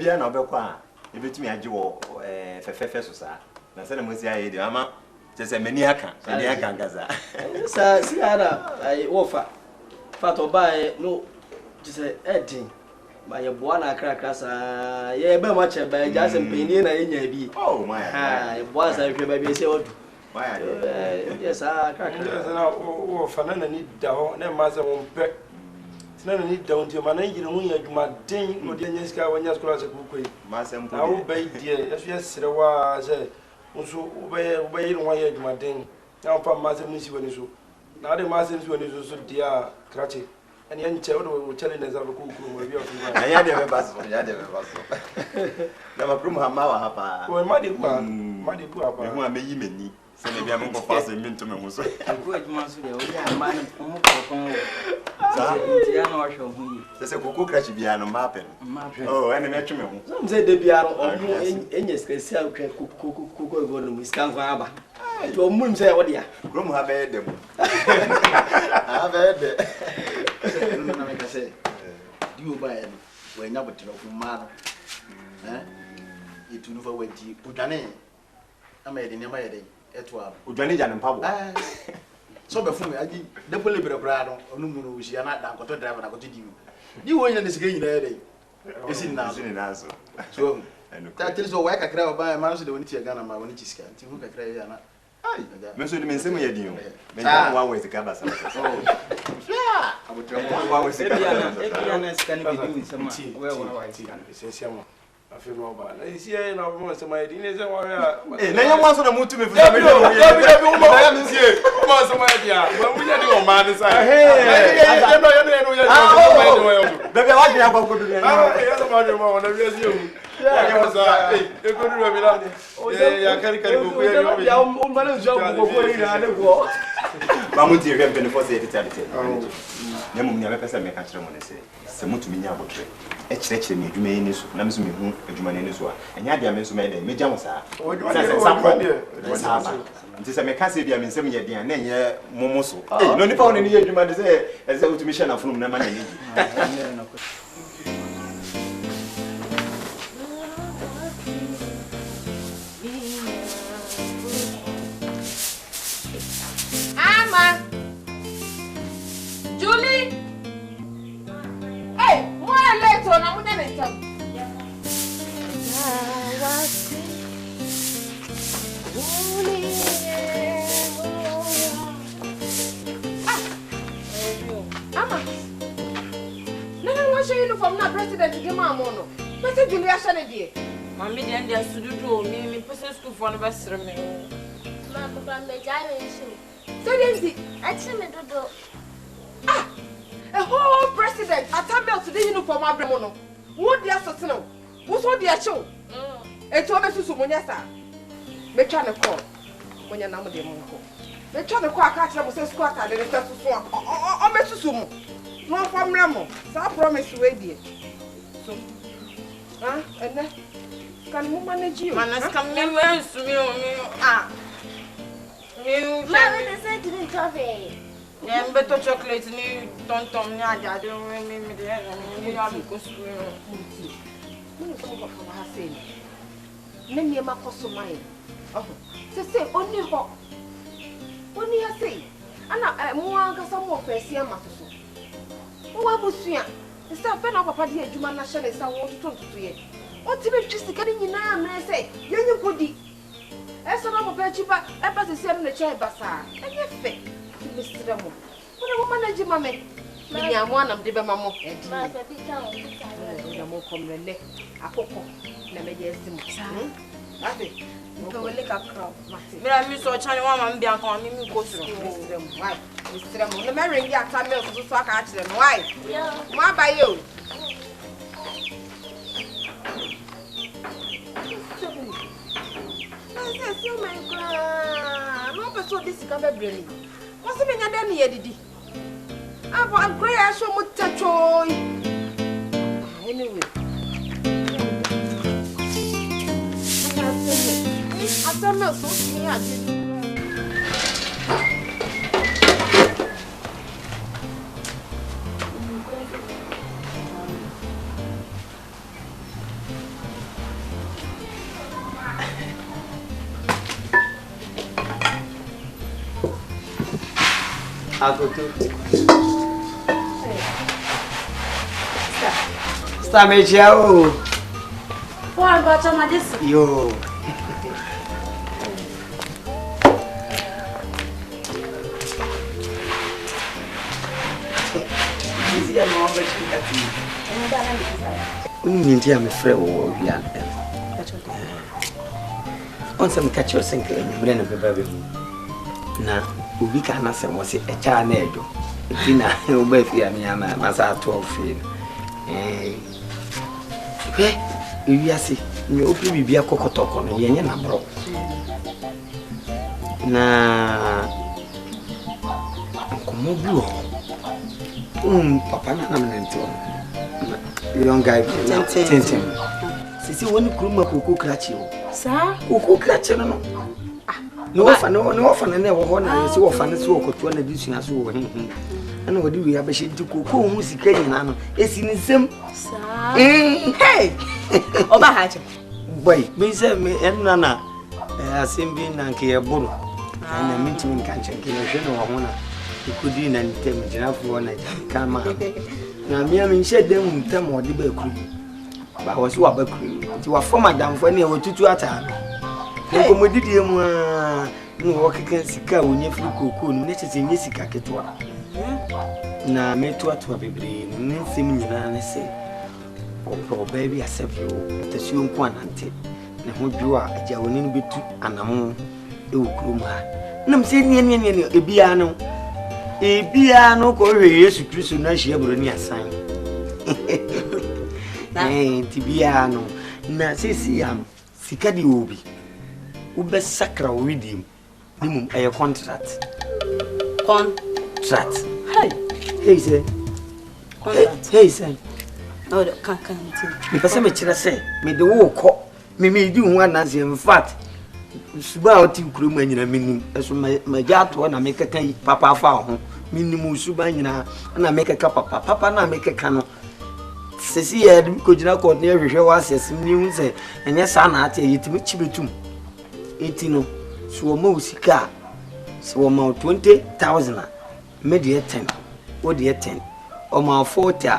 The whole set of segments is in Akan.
bia na obekwa e betumi age wo fefefe so sa na se na mo si aye de ama je se meni aka gaza sa si ara ai wo fa to buy no je se edin ma ye boa na akra sa ye be ma che ba ja se mpeni na ye nya bi oh my ha ye boa sa hwe ba bi se odu my yes akra na wo fa na ni da ho na ma se mo pe na ni da on ti ma na yire hu ya dwuma den no de nya sika wanya school ase ku koi ma se mpo na wo be die ya so sere wa se nso wo be yire hu ya dwuma den na fa ma se nsi woni so na de ma se nsi woni so dia krache ani enche wo challenge za ku mo bi o fi ba ya de be baso na ma prum ha ma wa hapa wo ma de ku hapa hu ameyi meni se ne bia mo ko fa se minto me ho so Aku adwuma so de o ya ma ne mo kokon wo sa nti ya na wa hwe hu yi se koko krachi bia no ma pen oh ene me twe me ho so mze de bia no enye skesi akwa koko go no miska nkwa aba to mu mze ya wode ya prum ha be dem ha be de no na me ka se di o ba ya no we nya botelo fu ma no itu no fa wanti udwane ama ye de ne ma ye de eto a udwane ja ne mpabo so be fu me agi de pole bere bra no onu mu no wusi na da nkoto driver na koto di wo nya ne sika nyina ye de esi na so ta tell so wa kakra ba ma so de woni tie Ghana ma woni chisika nti hu kakra ye na ai me so de me nsemu ye din o me nja wa we sika ba sa yeah abotro wa we sika ebia na sika ne bi di sama we wa se se mo afirma ba na isi ye na mo se ma di ne se wa ya na ye mo so na mutu me fusa me ya mi sie mo so ma dia mo mu nya di o ma ni sa ye no bebe wa dia kwa kodu ya so ma di mo na bi asi o ya sa e ko du mi la ya kari ko ya o ma le zo ko ni na le ko ba mu ti rem 24/7 ne mo nya me pesa me ka kire mo ne se mutu mi nya abotre e kire mi adwuma ni so na me so me hu adwuma ni so a enya dia me so me me gya mo sa nti se me ka se dia me nsem ye dia na enye momo so no nipa woni ni ye adwuma de se utumi hye na funum na ma na ni Ama Julie hey mo late on na mo dey ntam Ama nana wa show uniform na president give ma mo no pese Julie asha ne die mami de ndia sududu mi pese school for no besre me Ma papa me jare nso. so dey Achi me dodo. a whole president atamel to the uniform abremo no wo dia soteno wo so dia chew eto be susu munya sa me twa ne call munya na mo de mo ko me twa ne call aka kire mo se school atade ne susu o me susu mu no famle mo sa promise we die so ene kan mo manage you manas kam me wensu mi Ma we say to the coffee. nem beto chocolate ni tontom ni aja de mi de ni ya mi ko school ni so go for ha say ne ne ma koso mai se oni ho oni ha say ana mo anga sa mo fesi ama so wo abusua se fe na papa de adwuma na hye ne sa wo totonto ye o ti be twisika ni nyina amre se yenyi kodi esa na papa chipa e pa se se na chai basa enye fe Mr. Mo. What a woman as mamma. Many are one of the mamma. Ma papi ka o ka. Na mo kom le le. Akoko na me yes sim. Ate. ko wele ka crowd mira mi so chani wa ma mbia kan mi ko suro why Mr. Mo. No me ring ya ta me so so aka akire no why? Yeah. Ma ba yo. Yes, you my god. No be so this ka be breni. What's the meaning of me, Didi? I'm going to show you touch. Anyway, I tell me so. Akoto. Está me chao. Pô, agora chama disso. Yo. Dizia não vai ficar aqui. Ninguém me freu o viado. Once I'm catch your single in the brain of the baby. Now, we can't answer was it a child. Tina, you baby, and Massa 12 feet. Eh, you see, you open be a cocotok on a yen and bro. Na come blue. Papa, you don't guide Tintin. See, one crumma cuckoo catch you. Sir? Cuckoo catch you. No often, and never one. I see often as walk to an edition as well. And what do we have a shade to cuckoo? Music, it's in him. Hey! Oh, my hat. Boy, me say me and Nana, simply Nanky a bull. And a meeting in Kanchan, or one. You could in and tell me enough one night. Come on. Now, me, I mean, said them tell more the bakery. But I was what bakery. You are for Madame for near 2 at time. You come with him. No walk against the car when you flew cocoon, necessary in this cacatua. Now, me to a baby, Nancy, and say, oh, baby, accept you, the soon one auntie. And who you are, a jawin bit and a moon, you cruma. Nam saying, a piano. A piano call yes, Christian Nashi Abronia sign. Eh, Tibiano, Nassisiam, Sicadi Ubi. Ube sacra with him. Nimum a contract. Contract. Hey, say. Hey, say. No, can't. Because I'm a say, made the walk. Me made you one as in fact. Suba team crew man in a minimum, as my gat one I make a papa found. Minimum Subana, and I make a cup of papa, and I make a canoe. Cecilia could not call near show us as news, and yes, I'm at it, which be too. 18, so most car, so about 20,000, media 10, or dear 10, or my 40,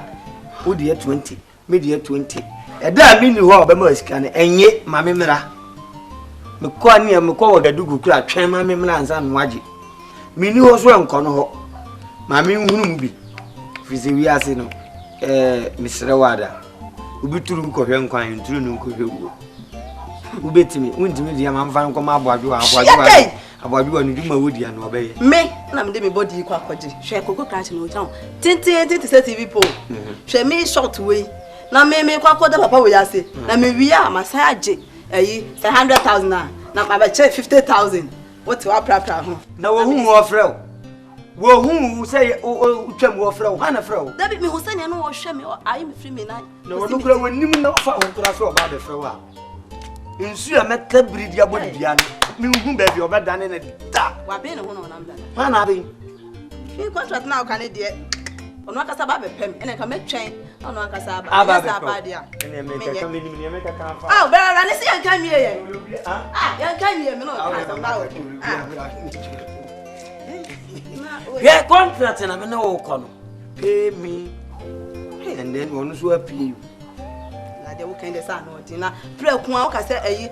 or dear 20, media 20. And that mean you are the most can, and yet, my memory. McConny and McCall the Dugu Club, train my memories and magic. Mini was one corner. Mammy wouldn't be. Fizzy, as you know, Mr. Wada. Ubi to Cohen Quine, True Nuku. Ubi to me, went to me, the man found come about you and do my woody and obey. Me, I'm the body quackity. Shall cocoa catch no town. Tintin to set people. Shall me short way. Now, me make quack the papa will say. Now, maybe I must have 100,000 now. Now, I check 50,000. What's your proper? Now, who more frail? Well, who say, oh, Chum, fro, Hannah fro. That be me who say, no, show me, or I am free me night. No, look, when you know about the fro. In Sue, I met the breed your body, me who baby or bad than in a tap. What been a woman on them? Man, I mean, you contract now, can it yet? On what about a pen, and I can make chain on one casaba. And make a coming in America. Oh, but I see I come here. I come here, no. Yeah, contract and I'm no corner. Pay me, and then one who pay you. Like the weekend, the sun or dinner. Pray, I say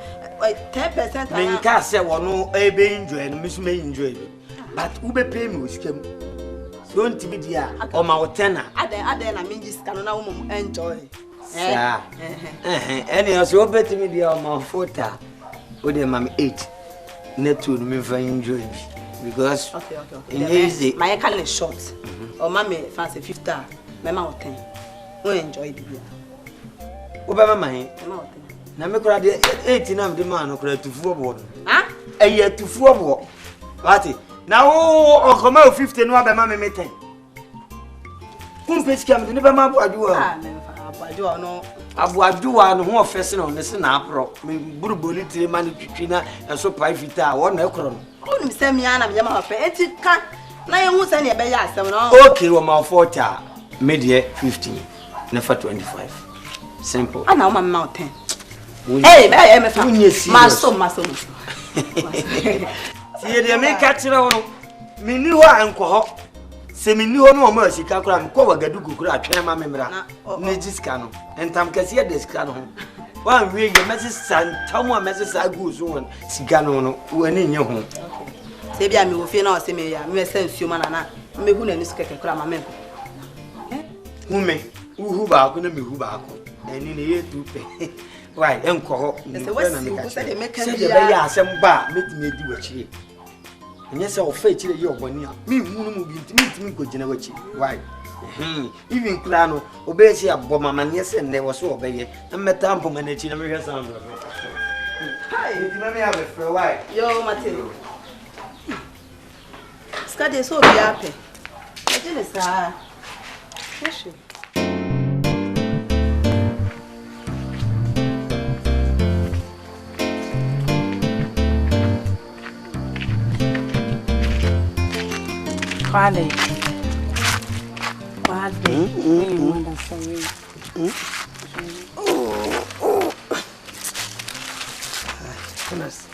10%. I can't say one no a be enjoyed, Miss May enjoyed. But who be pay me with him? Don't be dear or my tenor. I then I mean, just cannot enjoy. Yeah, anyhow, so better me dear my photo with them, I'm 8. Net to me for enjoy. Because okay. My call is short. Or mammy fancy 50. My mountain. We enjoy the beer. Over my now, me cried 18 of the man who cried to forward. Ah, a year to forward. What? Now, oh, come out 50 no other mammy meeting. Whom pitch came to never mind what you are. I do know. Abuadua no ho ofese no ne se na apro me buruboli tire mani twitwina enso pai fita wo na ekro no onu se me ana me ma hofe enti ka na ye hu se ne be ya asem no okay wo ma 40 me de 15 na fa 25 simple ana wo ma 10 eh me fa maso tie de me ka kire wo me ni ho anko ho Semini ono mo sika kura me ko wagadu gukura atwen ma memra. Ne jiska no. Entam kase ye deska no. Wa wie ye mesi santamu mesi sa gu so won sika no no wani nye ho. Se bia me wo fie na o se me ya me se nsuo ma na me hu na ni sika kura ma mempo. Hume uhu ba ko na me hu ba ko. Eni ne ye tupe. Why enko ho. Se wasi wo se de meka bia. Se de be ya asem ba metime di wachi. Enye se o fa chire ye oboni a. Me hu no mu bi ntimi ko gina wachi. Why? Even plano obesi abbo mama ne se ne wo so obeye. Na meta ampo manachi na me hwe sound. Hi, did me have a friend why? Yo, Mateo. Skade so bi ape. E je ne sa. Yes. Quale? Manda sair. Conas.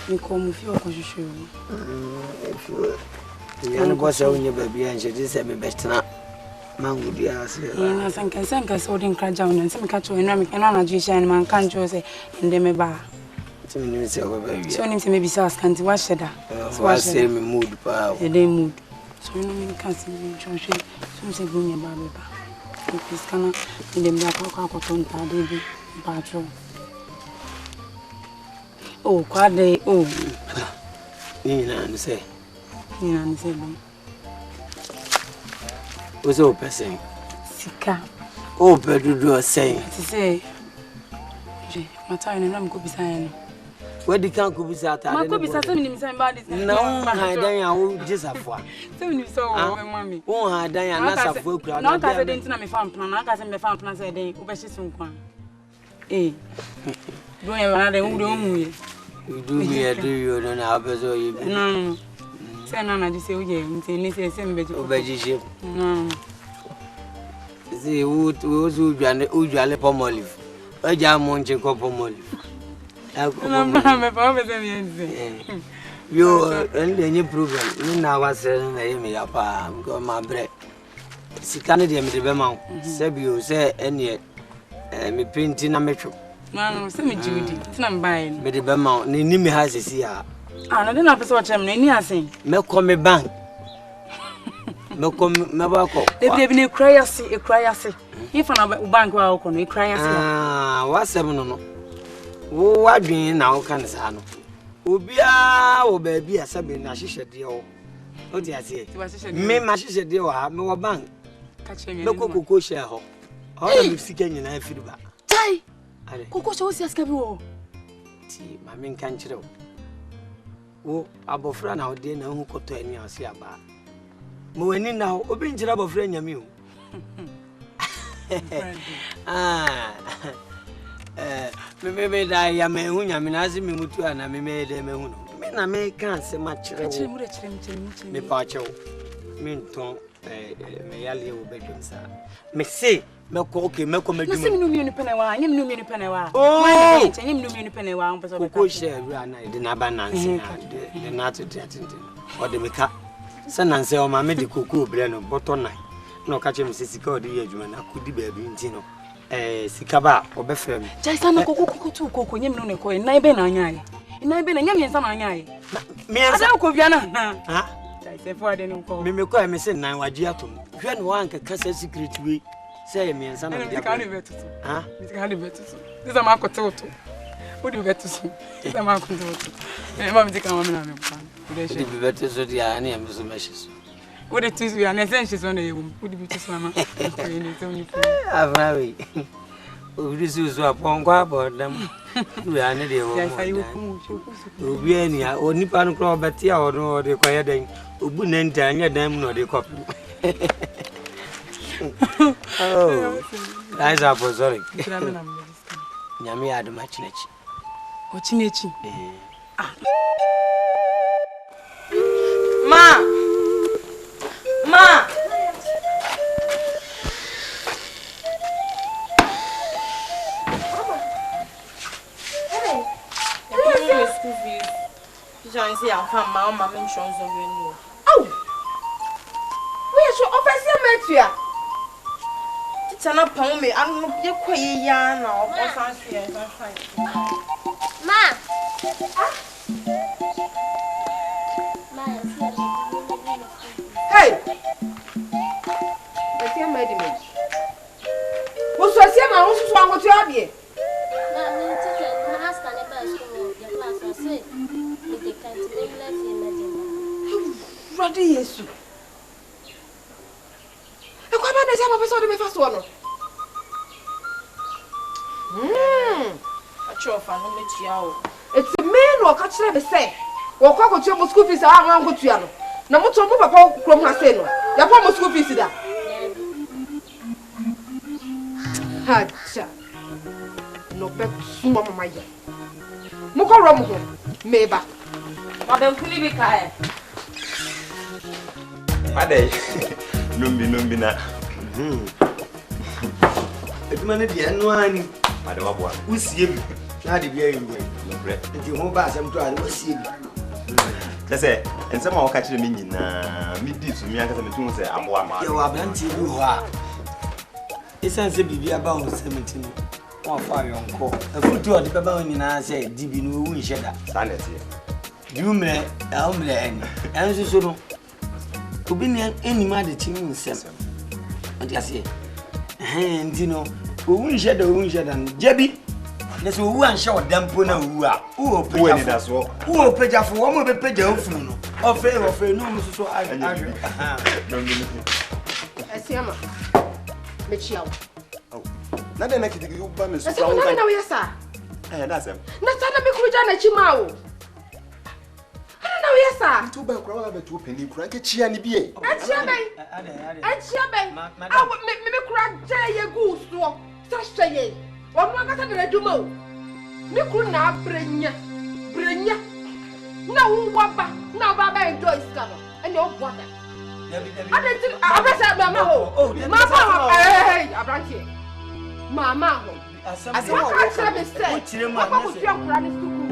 Me como fio com chuchu. Eu posso unir baby and she disse me best na. Mango dia se. Na sanka so din kraja unan se me ka cho enu me kana na ju sha ni man kan jo se ende me ba. Timi ni se ko baby. So ni se me bisa Asante wa sheda. So wa se me mood pa. E dey mood. So you know me can see me cho she. So me se bunya ba be ba. Please kana ende me ka ko tonta de bi ba cho. Oh, quade, oh. Nina, não sei. Nina, não sei bem. Você o pensei? Sika. O perdo sei. Se sei. Je, matai não me cobi sai. Where the can cobi sai tá? Mas cobi sai me me sai ba dis. Não, hadan ya o desafua. Se me so o mami. O hadan ya na safua kura. Não ka se denti na me fa mpna, na ka se me fa mpna sai den, o be hye sun kwan. Eh. Don't you want to do you do me do you don't have so you no say no na say we ni say me obeji no see who usually pomolive oja mo nche ko pomolive no me pa me say me yo any problem ni na wase na ye me ya pa go ma bre sikane de me de be ma se bi o se ene me printing na metro. No, se me Judy. Tina mbae. Me de be ma ni me ha sesi a. Ah, no na pese o chem no ni asen. Me ko me bank. Me ko me ba ko. E bi ne krayase, e krayase. If na bank wa o ko no e krayase. Ah, wa sem no no. Wo wadwen na o kan sa no. Obia wo ba bi asabe na hyehyede o. O di ase. Me ma hyehyede o ha, me wo bank. Ka cheme. Me ko koko share ho. O na me sika nyina afiri ba. Tai. Koko so si aska bi wo. Ti ma me nkan kire wo abofra na ode na hu koto ani ase aba. Mo wani na obi nkyira abofra nyame o. Ah. Me da ya me hu nyame na ase me mutu ana me de me hu no. Me na me kan se ma kire wo. Me pa chewo. Me nton me yale wo bedwum sa. Me se me ko okay me ko medwum. Me se me no pene wa, nyem no pene wa. Oh, nyem no pene wa, on peso be. Ko share ru na de na ba nanse na de na to de atinte. O de me ka. Se nanse o ma me de koko bre no bottom 9. Na o ka che me se sika o de ye adwuma na kudi ba bi nti no. Sika ba o be frem. Jai sa na koko tu koko nyem no ne ko nai be na anyaye. Nai be na nyem yensa na anyaye. Me yensa ko bia na. Ha? Jai se fo ade no ko. Me ko me se nan waji atom. Hwe no wan ka kasa secret we. Say me yensa na dia. Ka ni betutu. Ha? Me ka ni betutu. This am akototo. Wo di betutu. This am akototo. Me ma me tika ma me na me pa. Wo di betutu dia na em so meshes. Wo di tutu ya na sense so na yewum. Wo di betutu mama. Ko ni so ni. Avrawe. Obi so so apon kwa bodam. We ane de wo. Ya sai wo kumu. Obi ani a onipa no kro obeti a ono de koye den. Obu na nta anya dan mu no de kopi. Oh. That's a sorry. Nyame ya aduma chinechi. O chinechi. Ah. Ma. Join see am fam ma mama insurance on you. Oh. show officer metia. Tana pon me am ye kwaye ya na osan hwe Ma. Hey. Metia medime. Wo so sia ma wo so angoto ade. Ma me tete na ask na ba school the class I say they can't let you imagine. Radi Yesu. E kwa ba na sia ma pese o de me fa so no. Achofa no metia o. It's a man who catch me say. Wo kwa ko tue mo school fees a wa ngo tua no. Na mo to mo papa krom ha say no. Ya pa mo school fees da. Hacha. No bet suma mama ya. Mo ko ro mo ho. Meba. Ma ben kuli bi kae. Ade. Numbi na. Eduma ne de anu ani. Ade wabwa. Usie bi. Na de bia yimwe. Nobre. Nti ho ba asem to ade usie bi. Tese, ensema waka kire me nyina, me di so me aka se me tun se aboa ma. Ye wa branti bi ho a. Esanse bibia ba ho 17 no. Wa fa yonko. Afutu ode beba ho nyina se dibi no wu nheda. Sanete. Dumre, da umre en. Enso so no. Obi ne enima de chimi nsem. Ante ase. Ndi no. Owu nheda no. Jebi. Nese owu anhye odampo na owu a. Wo Wo ni da so. Wo pejafo wo mo be peja ofunu no. Ofe no mo so ahwe. Esiama. Mechiawo. Na de na kitigi uba me so Esiama na we yesa. That's him. Na tana me kuja na chimawo. Na we yesa. Tu ba kura wala betu peni kura ke chia ni bie. Achia ben. Awo me kura je ye gu so. Sa hweye. Omo akata de aduma o. Me kuru na brenya. Na wo waba, na ba ba enjoy skalo. Ene o boda. Ade ti abesa mama ho. Mama hey abrantie. Mama ho. Asema wo ka me say. Papa ko twa kura ni school.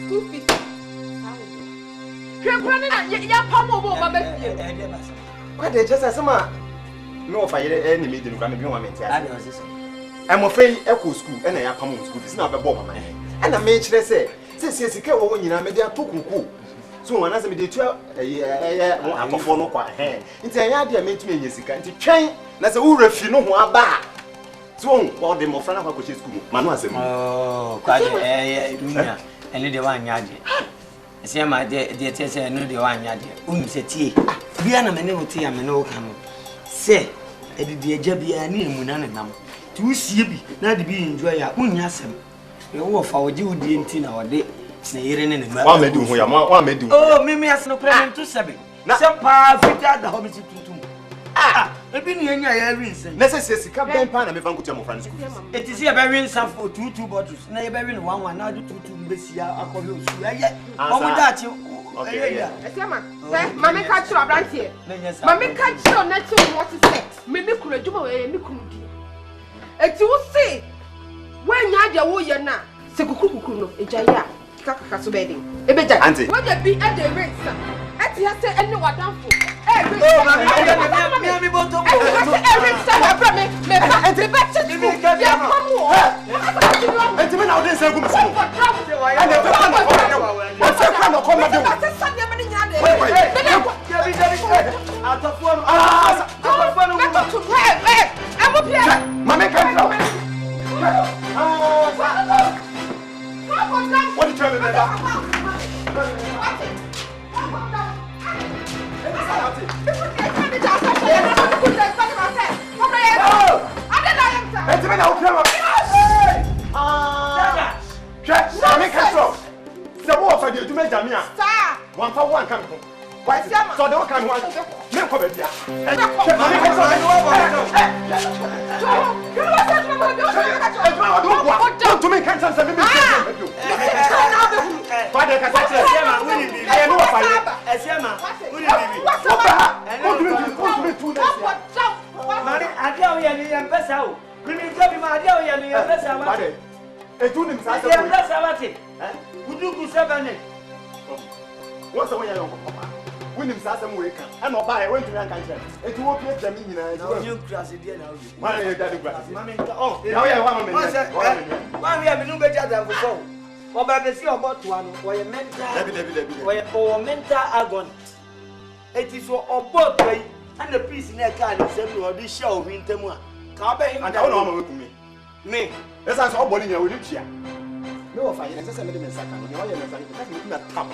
School fees. Hwe kura ni na ya pamo bo ba ba fie. Kwa de chesa sema me wo fa yere ene me di kura me bi wa menti ase. Ade o sese. I'm afraid echo school and I am school. It's not a bomb, man. And I made sure say, Sika, when you are made a tuku. So when I say, the 12, I'm a phone quite hand. It's a idea made to me, Jessica, and to train. That's a roof, you know, who are bad. So, while the more friend of our school, Manuas. Oh, quite and the one yard. See, my dear Tessa, I know the one yard. Say tea. Be an ameno tea, I'm no come. Say, I did the Jabby and Munanam. Tu siebi na de bi enjoy ya unya asem e wo fa oje odi enti na ode na yire ne ma wa medu ho ya wa medu oh me asno problem to sebe se pa fita da ho mi tutum ebi ni anya ya rinse na se sika ben pa na me fa nkutia mo friend school it is here be rinse for 2 bottles na ye be rin 1 na do 2 mbesi akobe osu aye o mo da ti okay Esiama mama ka chiro abrantie mama ka chiro na ti what is sex me kuru aduma we me kuru di eti wo se wanya de wo ye na se kukukuku no ejaye a kaka so be den ebeja wo de bi e de race eti ya se ene wadanfo me bonto race na bra me enti be ti ya komo enti me na wo den se gu mso ene be pa na wo se ka no koma de wo se sa de me ni nya de atofo no Mama can't go. What did you tell me about? One for one come. Why so they can one. Me ko be dia. To me can't answer me. Father can say Esiama we ni I know fire. Esiama we ni bibi. Mari adia o ya ni empesa o. Kuni jobi ma adia o ya ni empesa wa. Father. Etu ni msa se. Empesa wa te. Kudu ku 7. What's the way you When him says we can. And no buy went to your country. It will be a Jamie. You cross it, dear. Why are you that grass? Oh, now you have 1 minute. Why we have no better than before? Or by the sea about one, or a mental, or mental agon. It is for a boat way, and the piece in their car is every or this show winter one. Carbe, and I don't know with me. Me, that's all body here with you. No, if I am a MENSAH, you are a top.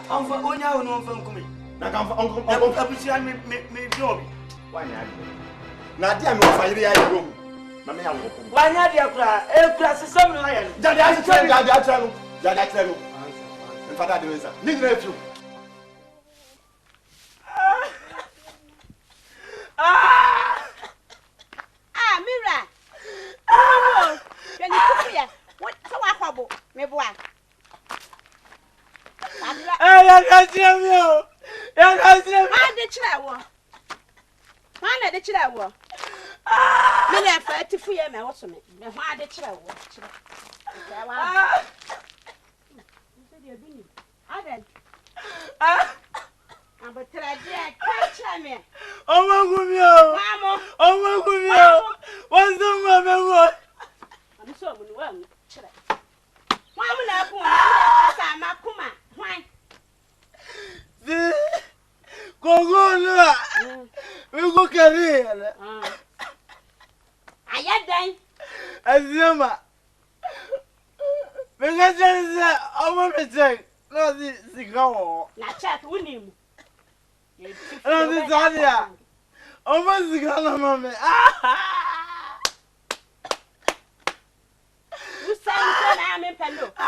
I'm for Onya, no from coming. Now come for Uncle Appreciate me, job. Why not? Now, dear, no fire, I go. Why not, dear Cra? A class is some lion. Daddy, and Father, do it. Need you. Mira. Oh, can you cook here? What so I hobble? Me boy. Hey, I can't tell you. I can't tell you. Man, the child. Man, the child. Me na fa ti fu ye me wo so me. Me ho ade kire wo. Kire. Aden. But traje catch me. Oh my goodness. Mama. Oh my goodness. What's the matter? I'm so good one. Chire. Mama na ku na ma kuma. Why? The Gogo no. We go carry. Ayadan. Azema. Because there I want to take. No, this go. Na chat wunim. No, this Adia. Oh, my God, mommy. You say I'm in Pendo. I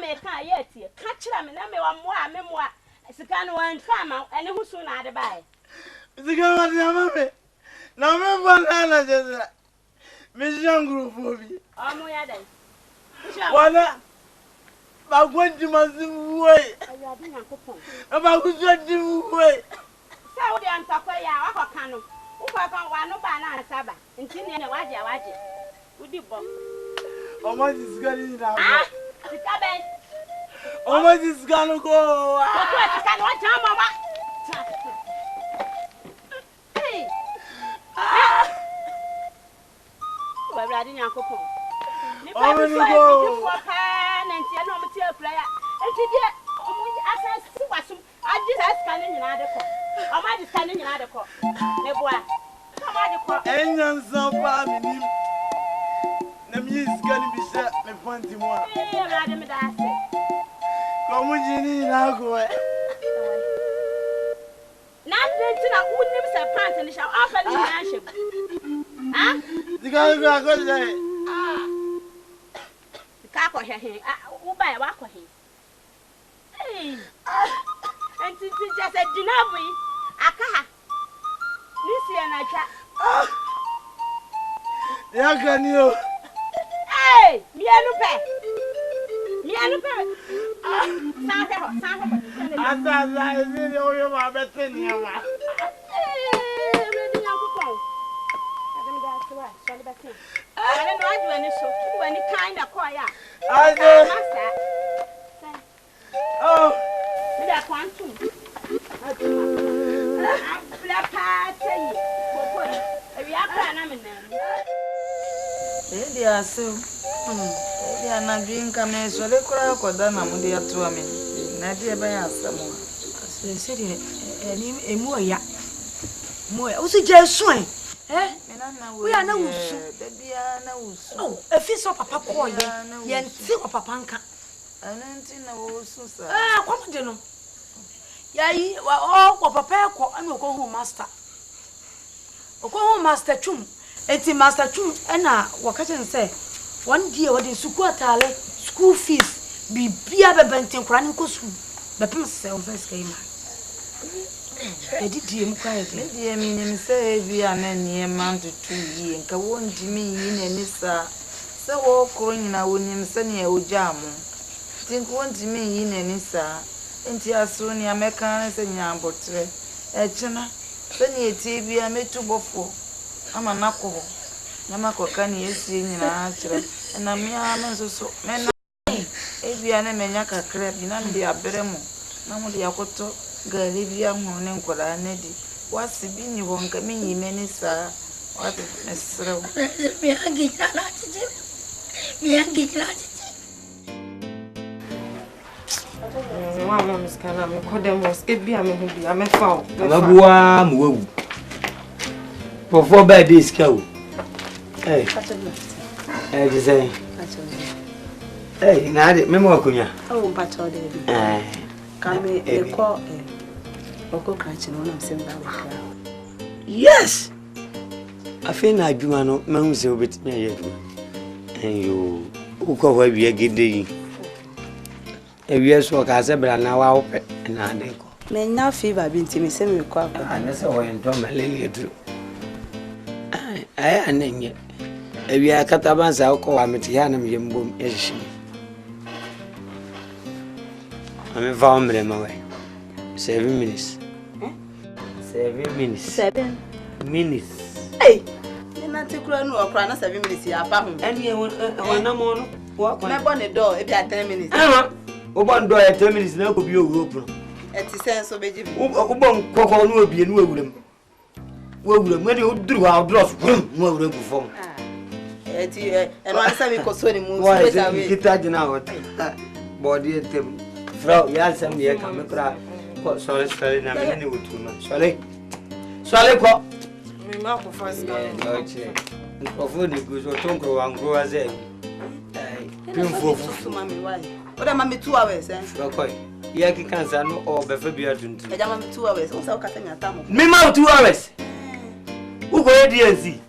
make a yet. Catch them and I may want more memoir. It's a kind of one farmer and who soon I buy. The girl, mommy. Now, remember, just Miss Young Group for me. Oh, my other. What? About what you must wait. About who's your way. So, the Antaquaya, Akano, who can one no banana saba, and Tinny and Waja. Would you box? Oh, my is going now. The cabin. Oh, my is gonna go. I can't watch Hey. Well, I didn't go. Oh, my God. And see, I know material player. And today, I said, I just asked scanning in other court. I might be scanning in other court. Neboa. Come on, the court. And then some family. The music is going to be set. Me fancy one. Yeah, madam, I say. Come on, Jenny, now go. Nothing I wouldn't miss a pants and shall offer me a huh? The guy go there. Kako here, who buy a wako here. Hey, and since it's just a dinner, Aka, Lucy and I chat. Yeah, can you? Hey, me and pay. Me and pay. I thought I didn't know you were better than you. I don't know any so any kind of choir. I know. Oh, me that quantum. Black party. We are planning. They are so. They are not being coming, so they cry for them. I'm there to me. Nadia by us someone. Said a moya. Moya, what's it just swing? Eh? We are no so. Oh, a fish of Papa Coy, yen silk of Papanka. And then also, ah, what do you know? Yea, well, all of Papa and will go home, master. Or go home, Master Chum. It's Master Chum, and I, what can say? One dear, what is Sukuatale, school fees, be beer benting chronicle school. The pencil first came. I did him quietly. Maybe I mean, him say, we are near Mount 2 years, and won't me in any sir. So, all calling our name, Sunny Ojamo. Think won't me in any sir. And tia soon, ya mechanics and yam botre. Echena, Sunny TV, I made 2 before. I'm an alcohol. Namako can you see in answer, and I'm young so men. If you are a maniac, crab, you know, be a beremo. na mo de yakoto gali bia ho ne nkora na di wasi bi ni wonka me nyime ni sa wati mesrew me angi na tete mama miskana me kodem was ebia me hu bia me fa o Ababua muwu. Before bed is cow. Hey. Hey, you say. Hey, na de me mo akunya. Oh, pacho de bi. Kame e ko oko kranchi no na msemba ba. Yes. Afi na adwuma no mahu se obetimi ayadu. Ayo, uko wa bia gede yi. Ewie so ka se bra na wa ope na de ko. Me na fever bi ntimi se me ko akọ. Na se wo ento malele edu. Ai anenye. Ewie akatabansa uko wa meti ya na me mbom ehihimi. Ame va omre mawe. 7 minutes. 7 minutes. 7 minutes. Hey. Na tekura no okra na 7 minutes ya pa ho. Eni wona mo no. Wa kwa. Me bo ne door e bia 10 minutes. O bon door 10 minutes na ko bi owu opro. Eti sense obeji bi. O bon kokko no obie no awuram. Wo awuram me de o duru wa drop no awuram ku fom. Eti eno ansa mi ko so ni mu straight away. Kita jina hot. Body etem. Frau ya sam ye ka me kra ko sorry na me ni wutu no. Sorry ko. Me ma ko fast na. No che. Ko fo de go so tonkro wa ngro aze. Pinfo mami why? Oda mami 2 hours eh. Okay. Ye ki kansa no o be fa bia tuntu. Eja mami 2 hours. O sa o ka tanya tamo. Me ma 2 hours. Wo go DNC.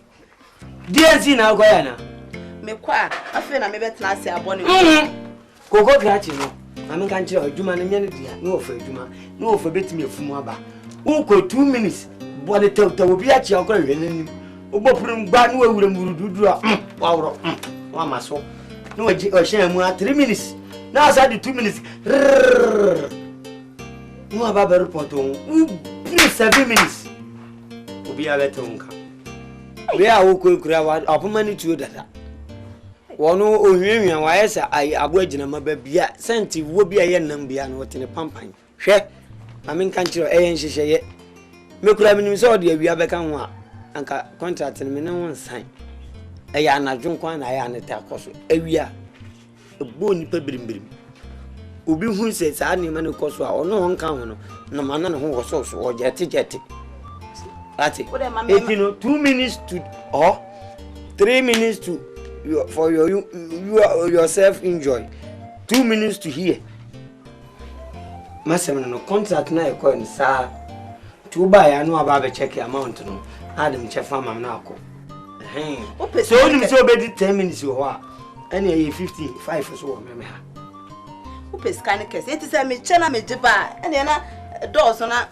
DNC na go ya na. Me kwa afi na me betena ase abone. Koko krachi no. Mami kan kire adwuma no nya ne dia. No ofa adwuma. No ofa betimi afumu aba. Wo ko 2 minutes. Bode tew obi achi akora hwenanim. Oboprum gba no awura murududu a. Wawro. Wa maso. No waji o hyan mu 3 minutes. Na asa di 2 minutes. No aba report on. 7 minutes. Obi abete onka. We a wo ko kura wa apoma ni tuo dada. Wono ohwienwian wa yesa ai abo agina maba bia senti wo bia ye nam bia no tene pampan. Hwe. Mami nkan kire eyen hyehyeye. Me kura minim se ode awia beka ho a anka contract ni me ne won sign. Eya anadwo nkwan na ya ne ta koso. Awia ebo ni pa birimbirim. Obi hu se sa ni ma ne koso a ono ho nkan ho no na mana ne ho wo so o jete. Ati. 2 minutes to or 3 minutes to for yourself enjoy. 2 minutes to hear. Masem no contract na e ko ni sa to buy anu aba be check amount no. Adam chefa mam na akọ. So only so be 10 minutes ho a. Any 55 so wo me ha. Wo pescan kese. Enti say me che na me jiba. Ene na doors na.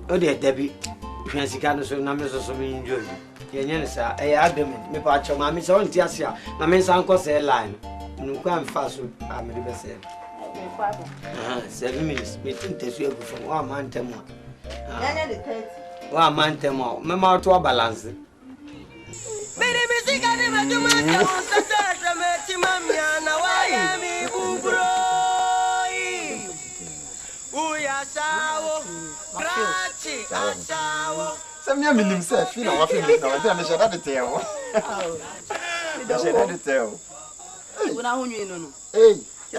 O de dabi. Hwansika no so na me so me enjoy. Ye nye sa agreement me pa choma me so nti ase a na me san ko say line. Nu kwa mfa so a me de be say. 7 minutes. Me tinte so egu from wa man temo. Nyanya de 30. Wa man temo. Me ma to balance. Bere bisika ni maduma ta sasa meti mamia na waya mi bubro. Uya sawo. Grachi asawo. Samia minim se fi na wa fi na wa me shada de teo. Me shada de teo. Una hunyu no.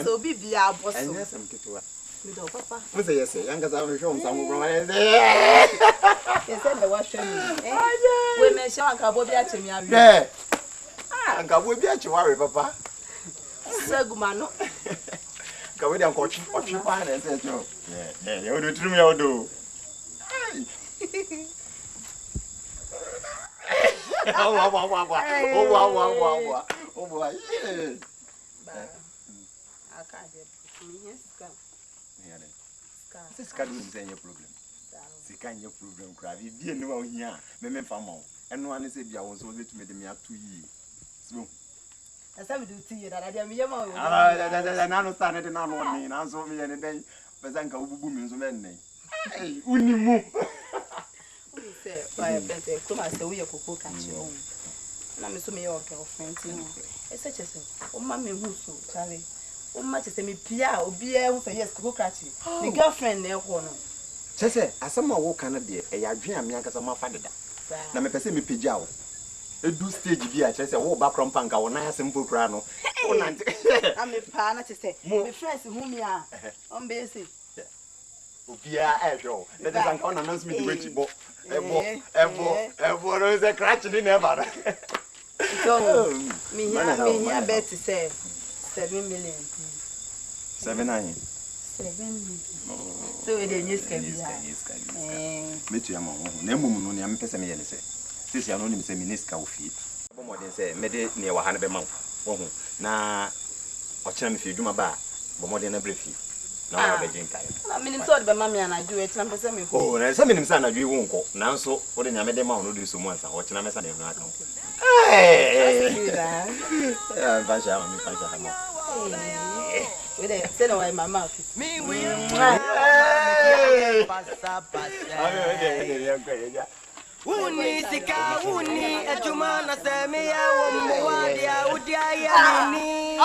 So obi bia aboso. Anya sam ketewa. Me do papa. Mo se yese, yanga za me hwom sam bro ma yese. Yese na wa hwem. We me sha anka bo bia chemi awi. Anka bo bia chewa papa. Saguma no. Ka we dem ko otwi pa na ese cho. Ya odo trum ya odo. Oh boy. Sika do say your problem. Sika your problem cry. Bi enu wa hia me fa ma. Enu ane se bia won so betu me de me atu yi. So. Asa me do ti da da me yema o. Na no sta ne de na no ni na so me ye ne den. Pesa nka ububu mi nso me nnen. Hey, unimu. Say, why better come as we koko kachi o. Na me so me your girlfriend no. E se chese, o ma me hu so, Charlie. o ma che se me pia obi e hu say yes ko krachi me girlfriend na e ho no Sese asema wo kan de e ya dwen am yankasa ma fa deda na me pese me pagya wo edu stage bi a chese wo ba krompa nka wo na asempo kra no wo nante am me pa na che se me friends hu me a on be say obia ejo na de sanka ona nanso me di wechi bo ebo no se crash ni never so me here bet say 7 million 7 million so we dey use can metu ya mo na emum no ne am pese me ye ne se sisi ano ni se minister wo fi bo modern se me de ne wa ha ne be ma wo ho na o kira me fi dwuma ba bo modern na brefi na wa be jinka na minim so de be ma me anaju e tira pese me ko na se minim se anaju wo nko nanso wo de nyame de ma no de so mu ansa o kira me sa de no aka ya basha mi basha mo we dey say no why mama office me we passa Uni sika uni ejuma na seme ya wo mwadia udia ya nini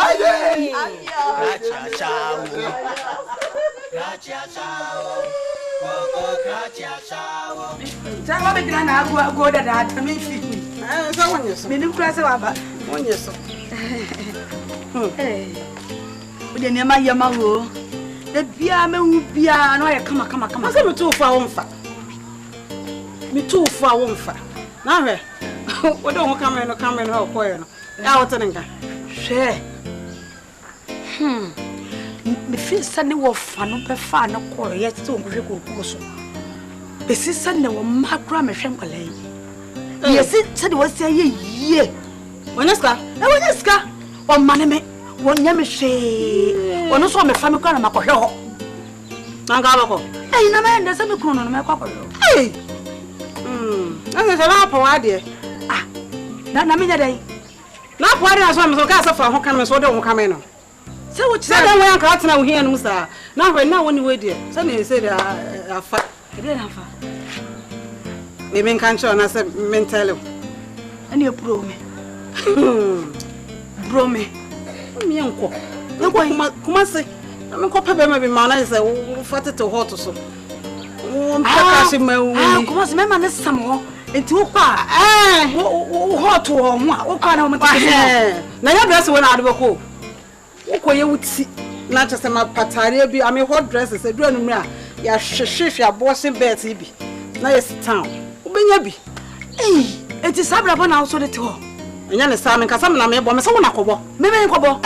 Gracia chao Gracia chao Jawa be grana go da da me fit me so wonyeso me nim kura se wa ba wonyeso Ode ne ma yema wo da bia me hu bia na ye kama se me to fa wo mfa me to fa wo mfa na hwe ode ho kama no koye no ya wo tene nka hwe me fi sane wo fa no be fa no koye ye to hwe ko so be si sane wo makra me hwe nkwala yi ye si sane wo se ye woneska o mane me wonya me hwe ono so me fa me kwa na makohwe ho nanga bako na me ndese me kunu no me kwakohwe Asa se na po ade. Na me nyadai. Na po ade na so me so ka safa ho kan me so de ho kan me no. Se wo Se de wo yanka atena wo hia no sa. Na hwe na woni we de. Se na se de afa. Ede na fa. Me men kan cho na se mentalo. Ani epro me. Bro me. Me enko. Enko kuma se. Na me ko pebe me bi ma na se wo fate to hot so. Como se mesmo nesse samo, enti o pa, o hot o pa na o mata. Na ya dress we na ade bako. O koye wuti na chese ma patare bi ame hot dresses e dura no mu a ya hwehwehwe abose bet bi. Na yes town. O benya bi. Enti sabra bo na o so de te ho. Enya ne sa me kasa me na me bo me se wo na kobo. Me nkobo.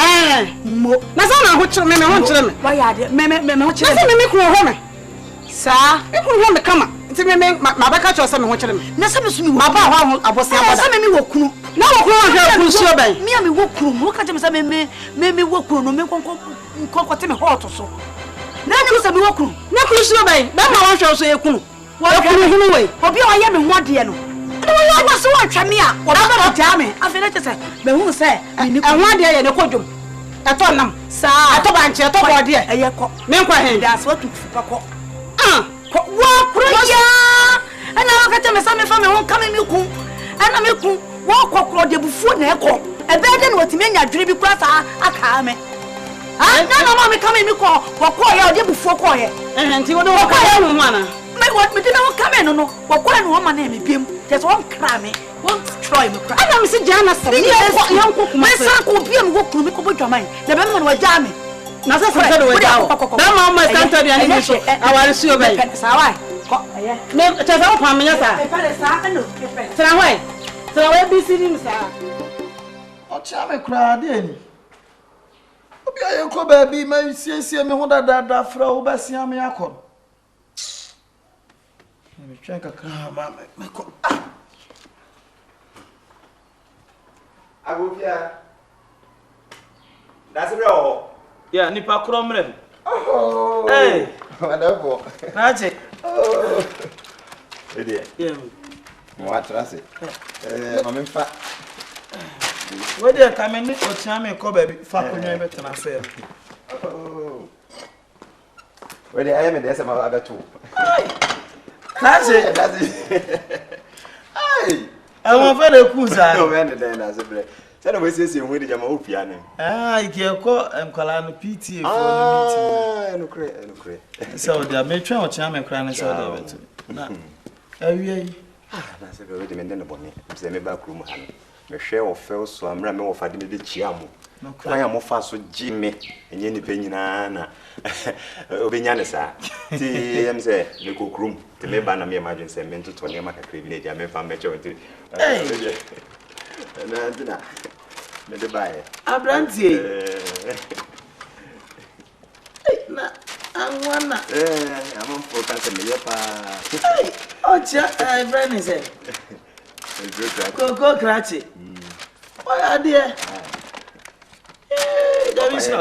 Mo. Na sa na ho kire me ho kire me. Wa ya de me ho kire. Na sa me kro ho me. Sa e kunu ho me kama nti me ma ba ka cho sa me ho kire me na sa me so me ma ba ho abosi abada sa me wo kunu na wo kunu ho kunu so ben me me wo kunu mo ka je me sa me wo kunu no me konko te me hot so na ni so me wo kunu na kunu so ben ba ma wo hwe so e kunu wo kunu hunu we obi o ye me ho de no wo wa so wa twa me a wo ba ta me afi na che se me hu se e ho de ye ne kodwom eto nam sa eto ba nche eto bo de eye ko me nkwa hen da so tu fa ko wa kuraya ana wakati me sa me fa me ho kama me ku ana me ku wa kokro de bufu na eko ebe de na otime nya dwere bi kura sa aka me na ma me kama me ko wa ko ya de bufu ko ye nti wo de wo ka no mana me what me de me kama no no wa ko na wo ma na me biem just one kra me one try me kra ana me se jana sa me yanko kuma me sa ko biem wo kru me ko bodwaman na be me na wa ja me na se se do we jawo da ma ma Asante de ani so awari si obey sawai ko me che sa pa me sa tra we bi si nim sa o cha me kra de ani obi aye ko ba bi ma siesie me ho da fra wo ba sia me akọ me twen kakra ma me ko agofia that's bro. Yeah, nipa kromre. Oh. Hey. Wonderful. Nache. Oh. Idiot. Yeah. What Rase? Mama fa. Where dey come in o tia me ko baby fa konwa be tena se. Oh. Where dey I am dey say ma abeto. Nache. That's it. Hey. I want for the kuza. No man dey na se bre. Say na we say we dey jama opia ne. Ikeko emkwala no PTA for no meeting. No. So they me twa o chia me kra ne so dey beto. Na awie na say we dey me den boni. Say me ba krum ha no. Me hwe o fel so amra me wo fa de me be chia mo. Kwan ya mo fa so gi me enye ni pe nyina na. Obenya ne sa. Ti em say me ko krum. Ti me ba na me imagine say me ntoto ne ma kakra bi na dia me fa me che o ti. Na dina. Me de bae. Abrantie. Na anwana. Amon focus me yepa. Ocha, Brian say. Go krachi. Oya dia. Jamisra.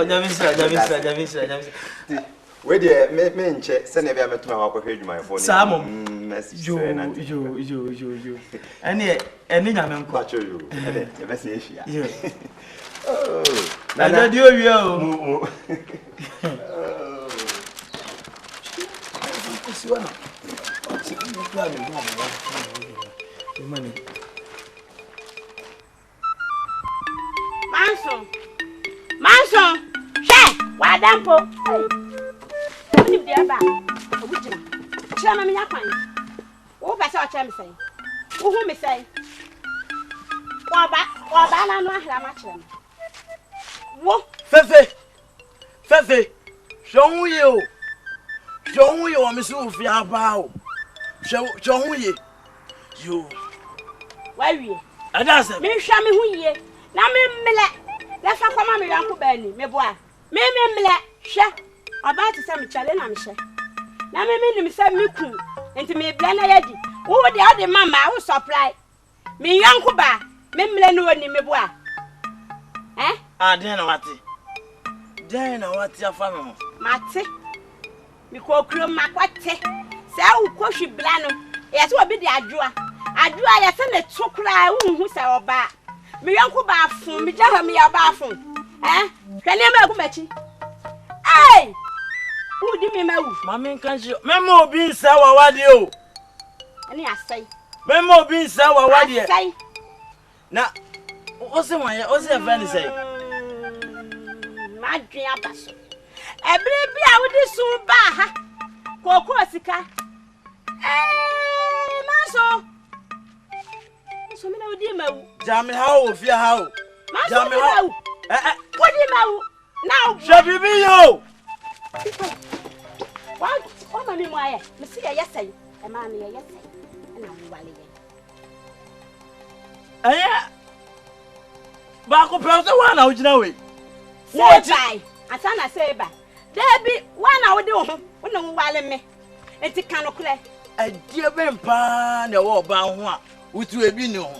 We dey me nche se na bia metuma wa kwahwe adwuma fo ni. Samo. Yo. Eni nyame nko. Bacho yo. E be se ehia. Yo. Oh. Na dadi owie o. Mu. Siwana. Manson. She, wa dampo. Ni bia ba. Obujina. Chama me yakwan. Wo pese o chama sei. Wo hu me sei. Wa ba na no ahra ma chema. Wo, Fefe. Shonye o. Shonye o me so fi aba o. Shonye. Yo. Wa wie. Adase. Me hwa me hu yie. Na me mle. La fa kwama me yanko ba ni. Me boa. Me mle. Hwe. Oba ti se me chale na me hwe. Na me nim se me ku. Enti me bia na yadi. Wo de ade mama wo supply. Me yanko ba. Me mle no ni me boa. Den na wati afa me ho. Mate. Mi ko kuro makwate. Se wo ko hwibla no. E se obi de adwoa. Adwoa ye se ne tokra wo hu se oba. Me yanko ba afun, mi jaha me ya ba afun. Hwane ma ku machi. Ai! Wo di me mawu. Mama nkan ji. Memo obi nsa wawade o. Ani asai. Memo obi nsa wawade. Asai. Na ose friend say. Madwen abaso. Ebre bia wo di sun ba ha. Koko sika. Maso. So me na wo di mawu. Jami how ofia how. Jami how. Wo di mawu. Now. Shabibi yo. What? Oh mami mo aye. Me see ya yesai. E ma me ya yesai. Na wo wale ye. Ba ko pe so wa na wo gina we. Say bye. Asana say bye. Debi wa na wo de wo ho. Wo na wo wale me. Enti kanokle. Adie ben pa na wo ba ho a. Wutu ebi ni ho.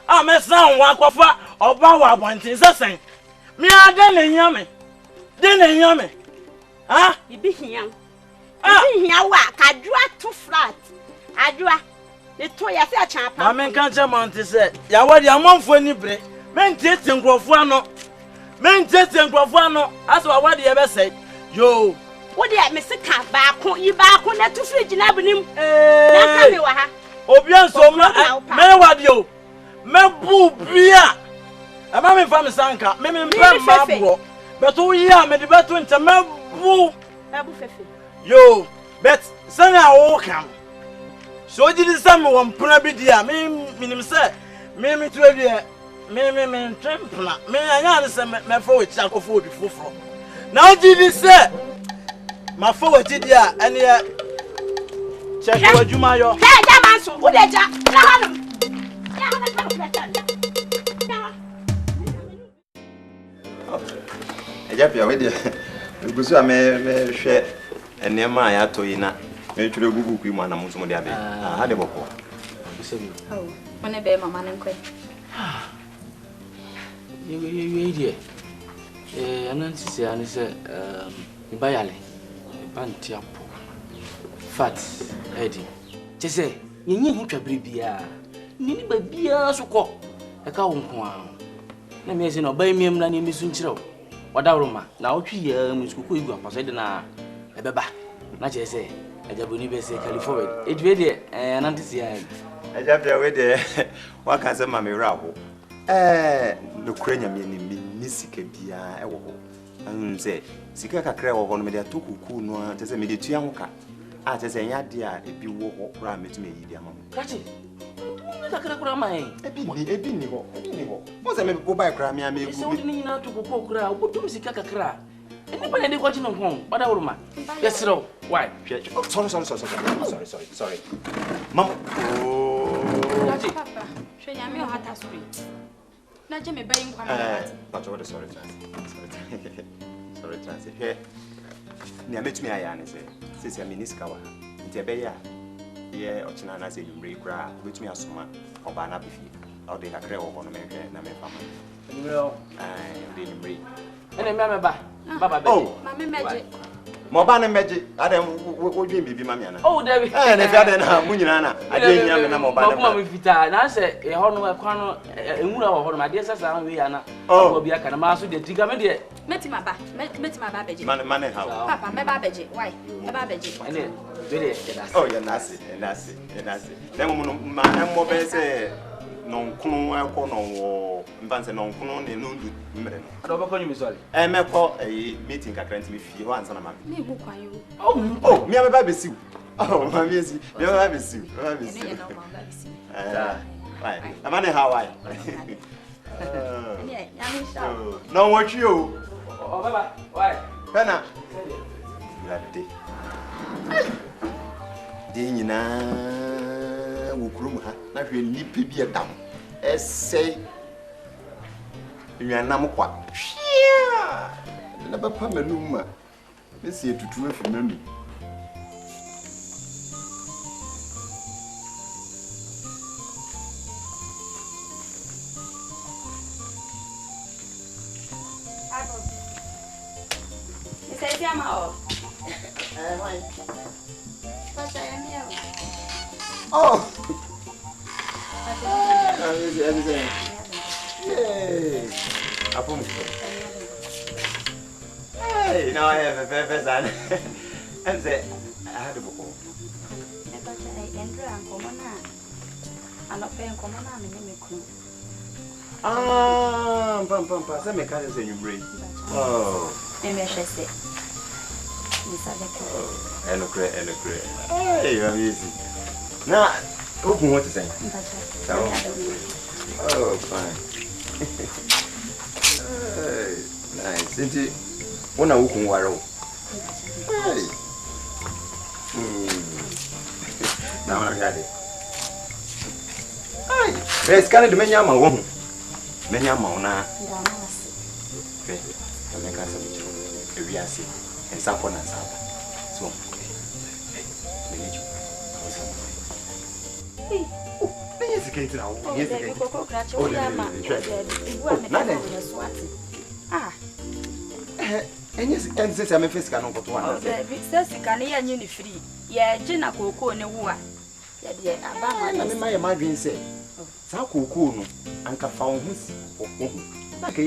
A me san wa kwafa oba wa abontin sesen. Me ade ne nyame. De ne nyame. Ibi hian. Ibi hian wa kadua to flat. Adua. Eto ya se achan pa. Ma men kan che monte se. Ya wadi amonfo ni bre. Men tete nkrofo ano. Aso wadi ye be say. Yo. Wo de me sika ba ko yi ba ko na to fridge na bunim. Na ka me wa ha. Obi anso me wadi o. Me bu bia. Ama me fam sanka. Me mpa ma bro. Beto yi a me de beto nta me bu. Babu fefe. Yo, bet sana wo kam. So did some one puna bi dia. Me minim say. Me to dia. Me trempla. Me anya say me for with akofo obi foforo. Now did say. Ma for with dia ene check wadwuma yo. Hey, jaman so. Wo de ja. Na hanum. Ya hanum ka platan. Ejapia we de. Gusu a me hwe enema ya to yina. Me twere gugu ku mu anam nso mo de abe. Ha de boko. Oh, one be mama nkwe. Ye die. Ananti se ani se mbayale. Banti apo. Fat edi. Chese, nyenye hu twabere bia. Nini ba bia so ko. E ka wo nko a. Na me se no ba miem na ne misu nkyerɛ wo. Wadawroma na wotwi ya muskuku igu apaso de na ebeba. Na chese, ajabuni be se carry forward. Edwe de ananti se ya. Ejapia we de waka se ma me raho. no krenya me ni sika bia e wo ho. Anu se sika kakra wo ho no me de to kuku no a tese me de tua ho ka. A tese nya de a ebi wo ho kra metime yi di ama mo. Kachi. Kakra kura mai. Ebi ni ho. Mo se me bo bai kra me ame egu. Se ni na to kuku kra, wo dum sika kakra. Eni pa ne ko chi no ho. Oda wo ma. Yes ro. Why? Sorry. Mama. Kachi. Papa. She nya me o hata street. Na je me bayi nkwa na. But what sorry. Sorry transit. Here. Ni ametumi aya ne se se miniska wa. Nti ebe ya. Ye ochina na se yumre kra, obetumi asoma oba na befi. O de kakra wo no mehwe na me fama. Yumre. De yumre. Ene me ba. Baba be. Oh, mama meje. Mo ba na meje. Adam wo dwen bibi mami ana. Oh, David. Na fi ada na munyina na. Ade nyina me na mo ba na. Mo fita na se e ho no kwa no enwura wo ho no ade sasa na we ya na. Obi aka na ma so de tiga me de. Metima ba beje. Mane how. Papa me ba beje. Why? Me ba beje. Ene bere. Oh, ya nasi. Na mo mo be se non kunu akọ no wo mbanse non kunu ne no ndu mmere no. Ado ba konyu mi sorry. Meko meeting kakra ntimi fie ho ansa na ma. Me gu kwan yo. Oh, mi ame ba besiu. Oh, ma mi esi. Mi ame ba besiu. Ene no ma ba besiu. Why? Amane how why? Yeah, ya mi sha. No what you. Oh, baba. Why? Kana. Lade. De nyina wo kurum ha na hwe nipa bi edam esei nwanam kwa hwia na bapa manum ma mesi etutu afi mami Ese llama o. Why? Pasa ya mío. Oh. Yay. Apum. Hey, now I have a pepper son. And say, I had a book. Pam, some mechanics in your brain. Oh, MHS. And a cray. Hey, you're easy. Now, who wants to say? Oh, fine. Nice. Isn't it? One of whom were all. Hey. Now I'm ready. Hey, there's kind of many among one. Many among now. Okay, I'm making some joke. We are sick. And some fun and some. So, hey, yes, get now. Yes, and yes, and says I'm a fish cannot go to one. Says you can hear you free. Yeah, Jenna Coco and a woman. My dream said, Sao Coco and Cafon like a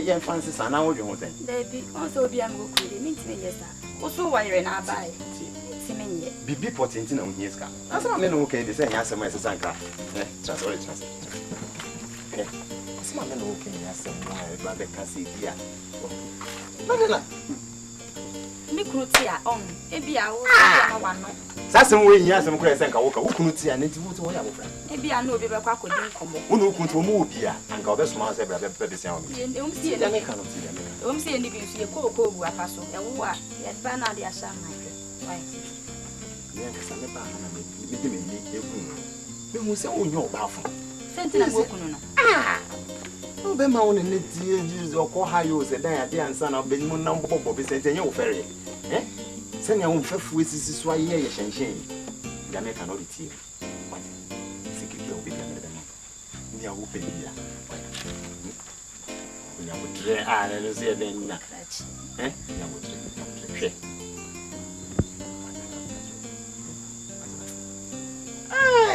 young fancy son. I would you say, Baby, also be a good means me, yes, sir. Also, why you're not by Bibi potintin on his car. That's not okay. They say, yes, my son. Trust. It's not okay. Yes, my brother can see here. No. Mikrutia on. Maybe I will one. That's the way he has some crazy and walk. Who couldn't see an interview to what I will. Maybe I know people could come. Who could move here and go best master every baby sound. You don't see any kind of see them. Don't see any beauty. A cocoa, a passo, and what? Yet Bernard, the Ashanti. Yes, I'm a man. We say, oh, no, bathroom. Sentinel Wokuno. No, be my own in the years or call high use a day and son of Benjamin number of Vicente and your ferry. Eh? Send your own faith with this why ye shame. The American audit here. What? Secret will be the near open here. We are with Ray and say then. Eh?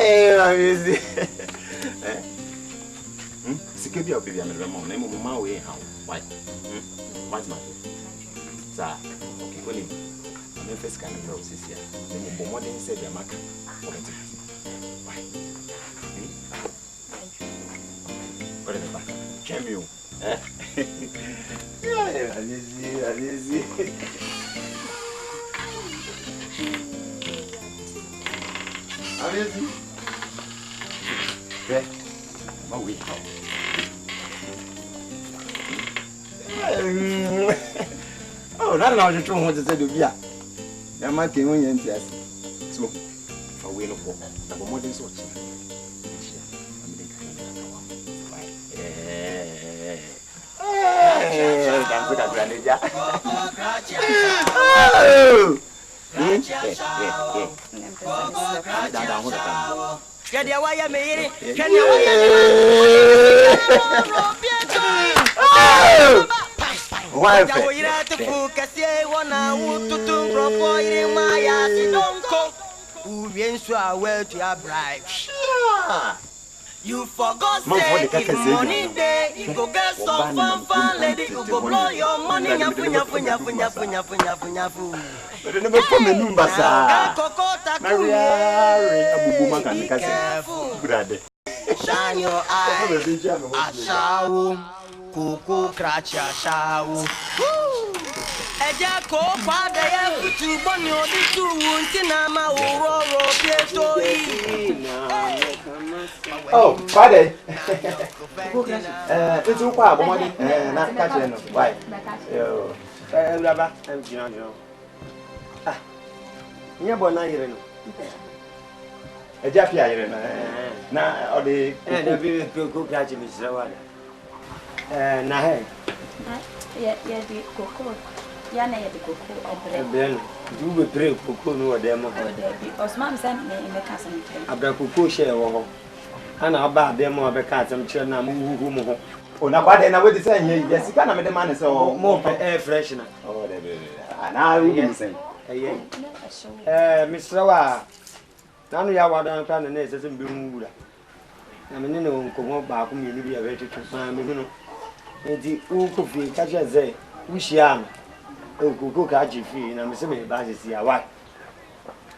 Hey, Security of baby, I'm a mom. Name of my way. How? Why? What's my sir? Okay, go in. I'm a first kind of process here. Then more than said, I'm a why? What is it? Allez-y. Allez-y. Ouais. Oui. Oh, là, je trouve que c'est de bien. Il y a un matin, on y a un pièce. So, oui, non, pour. D'abord, moi, je suis sorti. You forgot say if money day, you go get some fun lady, you go blow your money, nyafu. But I never come in Mombasa. Shine your eye, ashawu, kuku kracha ashawu. Eja ko pada ya kutu boni odi tu wunti na ma uroro pieto yi. Oh, Friday. It's all part of money. Not catching. Why? Yo, Baba, I'm John. Ah, you're born here. A Jappy, now, or the cook catching is so well. Nah, yeah, the cocoa. Yana, the cocoa, and then you will drink cocoa no demo. Osman sent me in the castle. I've got cocoa share. And I'll buy them more because I'm sure I'm who. Oh, now, what then I would say, yes, you can't make the money so more air freshener. Oh, and I will say, Mr. Wa. Now you are down to the nest as a boom. I mean, no, come up back, you will be a very good man. And the coffee catch as they wish yam. Oh, go catch you free, and I'm assuming about to see a wife.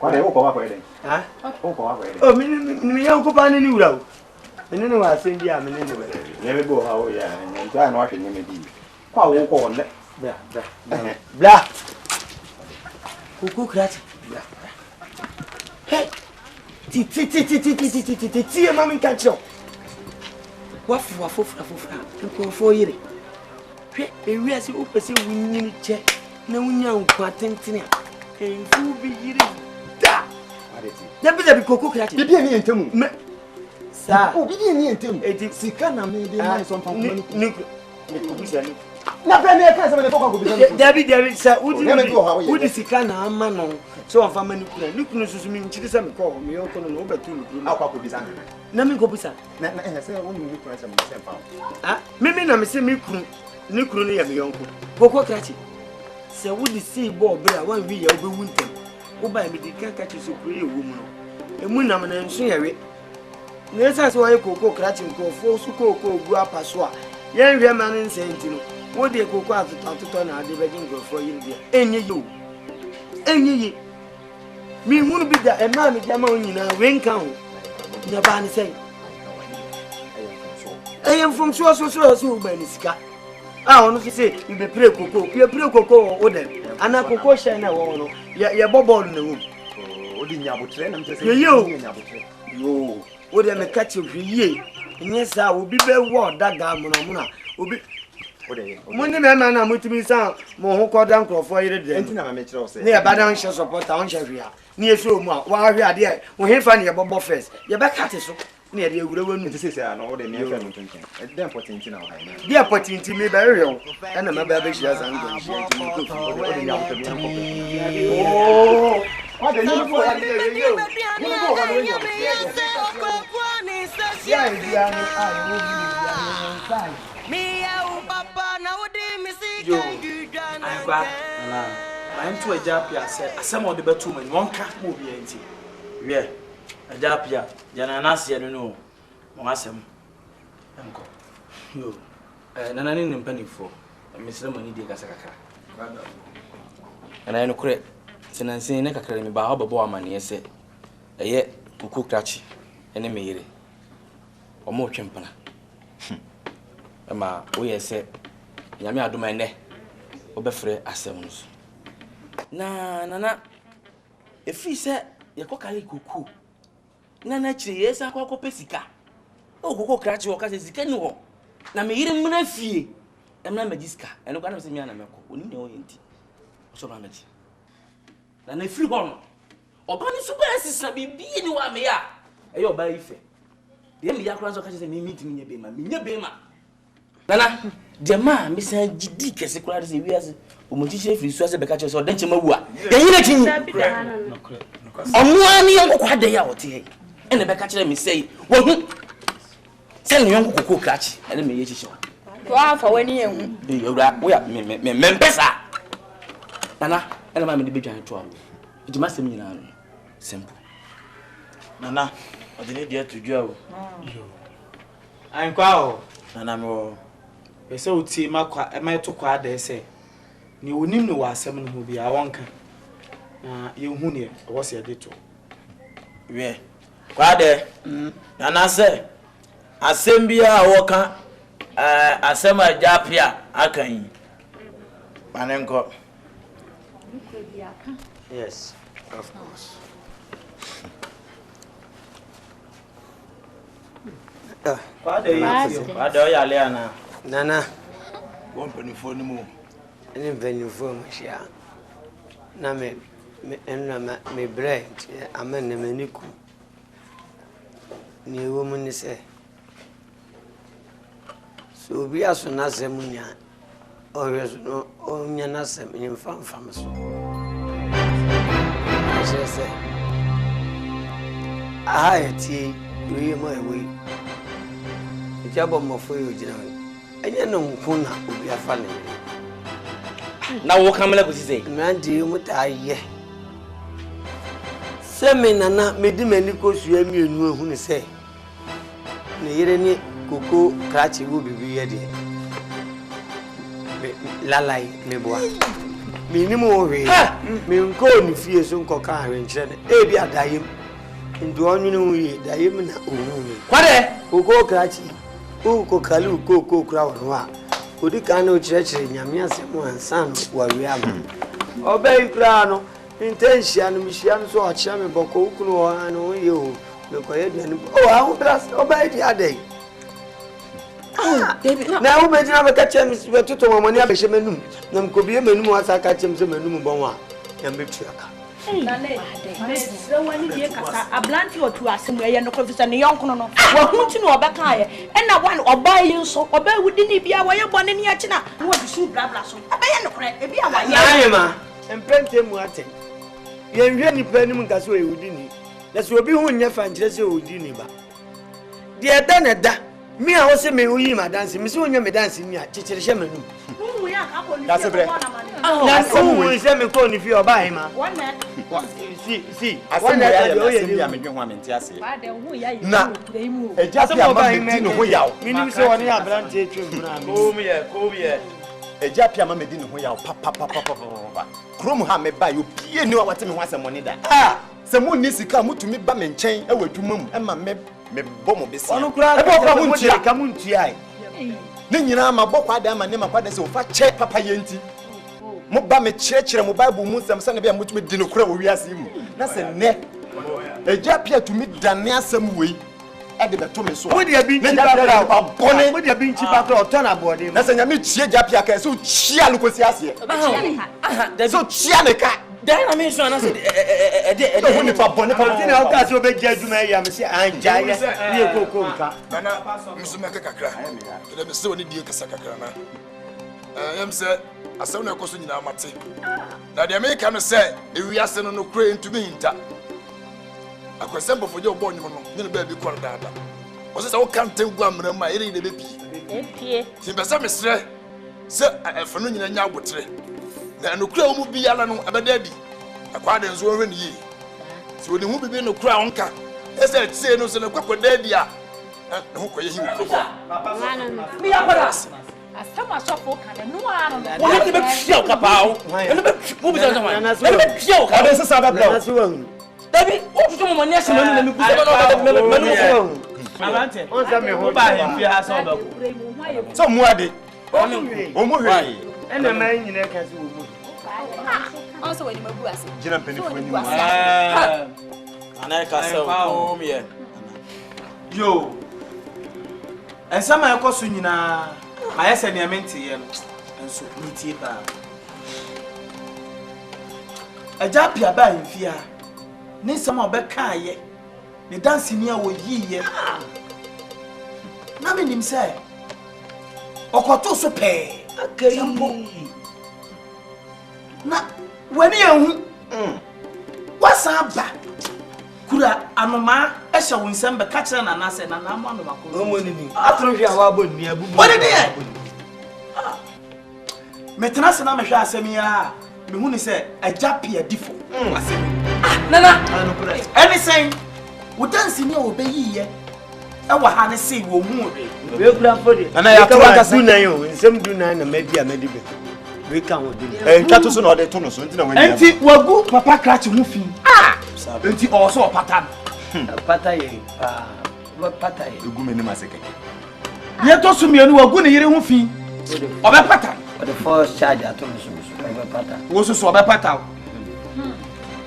What I hope over there? Huh? Oh, me, Uncle Panny knew though. And then I think, yeah, I'm anyway. Never go how, yeah, and try and watch him. How walk on that? Blah. Who cook that? Hey, tea, mammy catch up. What for you? We are so opposite winning check. No young quatentina. And who be eating that? There be the cocoa cat. Be in to sir. Oh, be in to it. Sikana maybe something. David, sir, would is Sikana, man? So, I'm family. Look, no, so mean, she doesn't call me over to Alcoa. Nami Copisa. I say, only you present myself. Ah, maybe I'm saying me crony of your uncle. Cocoa catchy. So, would the sea ball bear 1 year over winter? Oh, by me, they can't catch you so pretty woman. A moon, I'm an ancient. Yes, that's why Cocoa catching call for Suco, go up as well. Young man in Saint, what they go out to turn out the begging for you. Any you. Me won't be that a man with Yamon in a ring count. Yaban say, I am from so Benisca. I want to say, you be pre cocoa, you pre cocoa, or them, and a cocoa shine a woman. You're bobble in the room. Oh, didn't you train them to say you? Would them catch you? And yes, I will be very well that gamma will be. When the man I'm with me, son, more called uncle for you. Near Badan shall support town Shavia. Near Suma, while we are there, we find your bubble face. Your back hat is near the woman to say, I know the near Hamilton. They're putting to now. They are putting to me burial, and a baby she has angry. Oh, what a new me, Papa, nowadays, I'm to a Japia, said, some of the batumen, one cat movie, ain't he? Yeah, a Japia, Jananasi, I don't know. Moasem, Uncle. No, and I didn't penny for Miss Lemony de Casaka. And I know correct. Since I say, Neck Academy by Harbor Boyman, said, a yet to cook catchy, and a maid or more champana. ema wo yese nyame adoma ene obefre asem nso na efi se yekokale kuku na chire yesa akwa pesika o koko krachi wo ka se sika ni ho na me yire mna fie emna magiska eno kwa na se mi ana meko oni ne o yenti so ba magi na free home obani so ba sisa bibi ni wa me ya e yo ba ife ye mi ya kura so ka se mi meet mi nye bema nana de ma mi san gidi kese kura se wi ase o mo chiche free so ase be ka che so den che mawu a ye yire chin omo ani yanko kwa de ya wote ene be ka che mi sei wo hu se ni yanko kokko krachi ene me ye chiche to afa wani yen e yura wo ya me pesa nana ene ma me de bedwan to awo e ma sem nyina no simple nana odini dia to dua wo yo ankwa o nana me ese uti makwa e to kwa da ese ni onim no wasem no bi a wonka na ye hu ne wo se de to we kwa de nana se asem bia wo ka asem ajapia akan manenko yes of course Kwa de ya le ana nana won penifo ni mu ni penifo mhia na me bread amene maniku ni ewo mu ni se so bi aso na semunya always no onya na sem ni fam so se ahayati we mo ewe ijabo mo fo yo jina enye no nkuna obi afa ne na wo kamela ko sise mrandi mu ta ye semina na medi mani ko sua mienu ehu ne se ne yire ni koko krachi wo bibi ye de lalai meboa minimu owe mi nko ni fie so nko ka ahwe nkyere ne e bi adayem ndu onwunu yi dayem na ohunu kwade koko krachi o ko kalu koko kra wo a odi kan na o kyerɛkyerɛ nyame asɛm ansan wa wi am obey kra no intention no mihia no so a kyerɛ me bɔkɔ ukunu ho ano ye o me koye duane o ahu bras obey di adai na wo be jina be ka kyerɛ me be toto mamani abɛhyɛ manum na mkobie manum asa ka kyerɛ me se manum bɔn wa ya me tuaka Nane, me wani die kasa ablanti otu asem ye no kofisa ne yonkono no wa hunti no obeka ye na wan oba yi nso oba wudi ni bia wo ye bone ne achi na no wa bisu blabla so abeye no kore e bia wa ye na ma empente mu aten ye nhwe ni pa ni mu nkase o wudi ni na so obi hu nya fa nkyere se o wudi ni ba de da na da mi a wo se me uyi ma dance mi se wo nya me dance ni a chichire hye manum mu ya ka ko ni na so se me ko ni fi oba yi ma si asem ya ya asem ya medwe ho amenti ase na eja pia ma medi no ho yawo minim se woni abrante etwem na ko ye eja pia ma medi no ho yawo pa krom ha me ba yo pie ni wa wate me ho asem oni da se mo ni sika mutumi ba me nchen e wadwuma mu e ma me bɔ mo besia ono kura e bɔ mo ntia ka mo ntia ne nyina ma bɔ kwada ma ne ma kwada se o fa che papa yenti mo ba me kyerɛkyerɛ mo bible mu nsɛm sɛ ne bia mutumi di no kura wo wiase mu na sɛ ne eja pia tumi dane asɛm wei e de beto me so mo de abi nchi ba bɔne mo de abi nchi ba kra ɔtɔ na bɔde na sɛ nyame kyie ja pia ka sɛ o kyia no kosi ase so kyia ne ka dan na me so na se de ho ni fa bɔne pa ti na o ka se o be gya adwuma ya me se anja ya ne kokko nka nana mso me kakra de me se woni die kasa kakra na yam se asɛm na ɛkɔso nyina mate na de me ka no sɛ ewiase no no kure ntumi hinta akwasɛm bɔfɔgye ɔbɔ nyom no ne ba bi kɔr daada ɔsɛ sɛ wo kan tengu amra ma ere de bepie ti bɛsɛ mesrɛ sɛ ɛfano nyina nya abotre na enokura wo mu biala no abɛda bi akwa de nso wo hwɛ ne yi sɛ woni hu bibi no kura onka ɛsɛ tie no sɛ ne kwakoda bi a ne ho kɔyɛ hiwo papa mi ya koda asama sofo kana no ano wo ne be twia ka paawo ne be wo bi sɛ na ne be twia ka ɔde sesa ba bla na so wan dabi wo tutu mo mani asɛm no na mi kusa no manu Asante. On say me ho ba him fi ha so ba ko. So mu ade. Omu hwe. Ena man nyina ka se omu. On so we mabu ase. Jina penifo ni mu. Ana ka se o me ye. Yo. Ensama ekoso nyina ayese ne mente ye no. Enso ntie ba. Aja pia ba him fi ha. Ni sama obeka ye. Ni dance ni a wo yiye. Na me nim say okoto so pe akai na wani ehu wasaba kura anoma ehye wo nsem be ka kire na na se na na ma no makoro omo ni ni atro hwe awa bo ni abubu wani de metena se na me hwe asem ya me hu ni se ajapia difo asem nana any say wo dance ni a wo be yiye ewa ha ne se wo hu we we kura fodi ana ya to aka du nan yo nsem du nan na madi amadi be we kan wo du twa to so na ode to no so ntina wani enti wagu papa krachi hu fi enti o so pata pata ye wa pata ye egu me ni maseke ye to so mienu wagu ne yire hu fi obe pata o the first charge ato no so obe pata wo so obe pata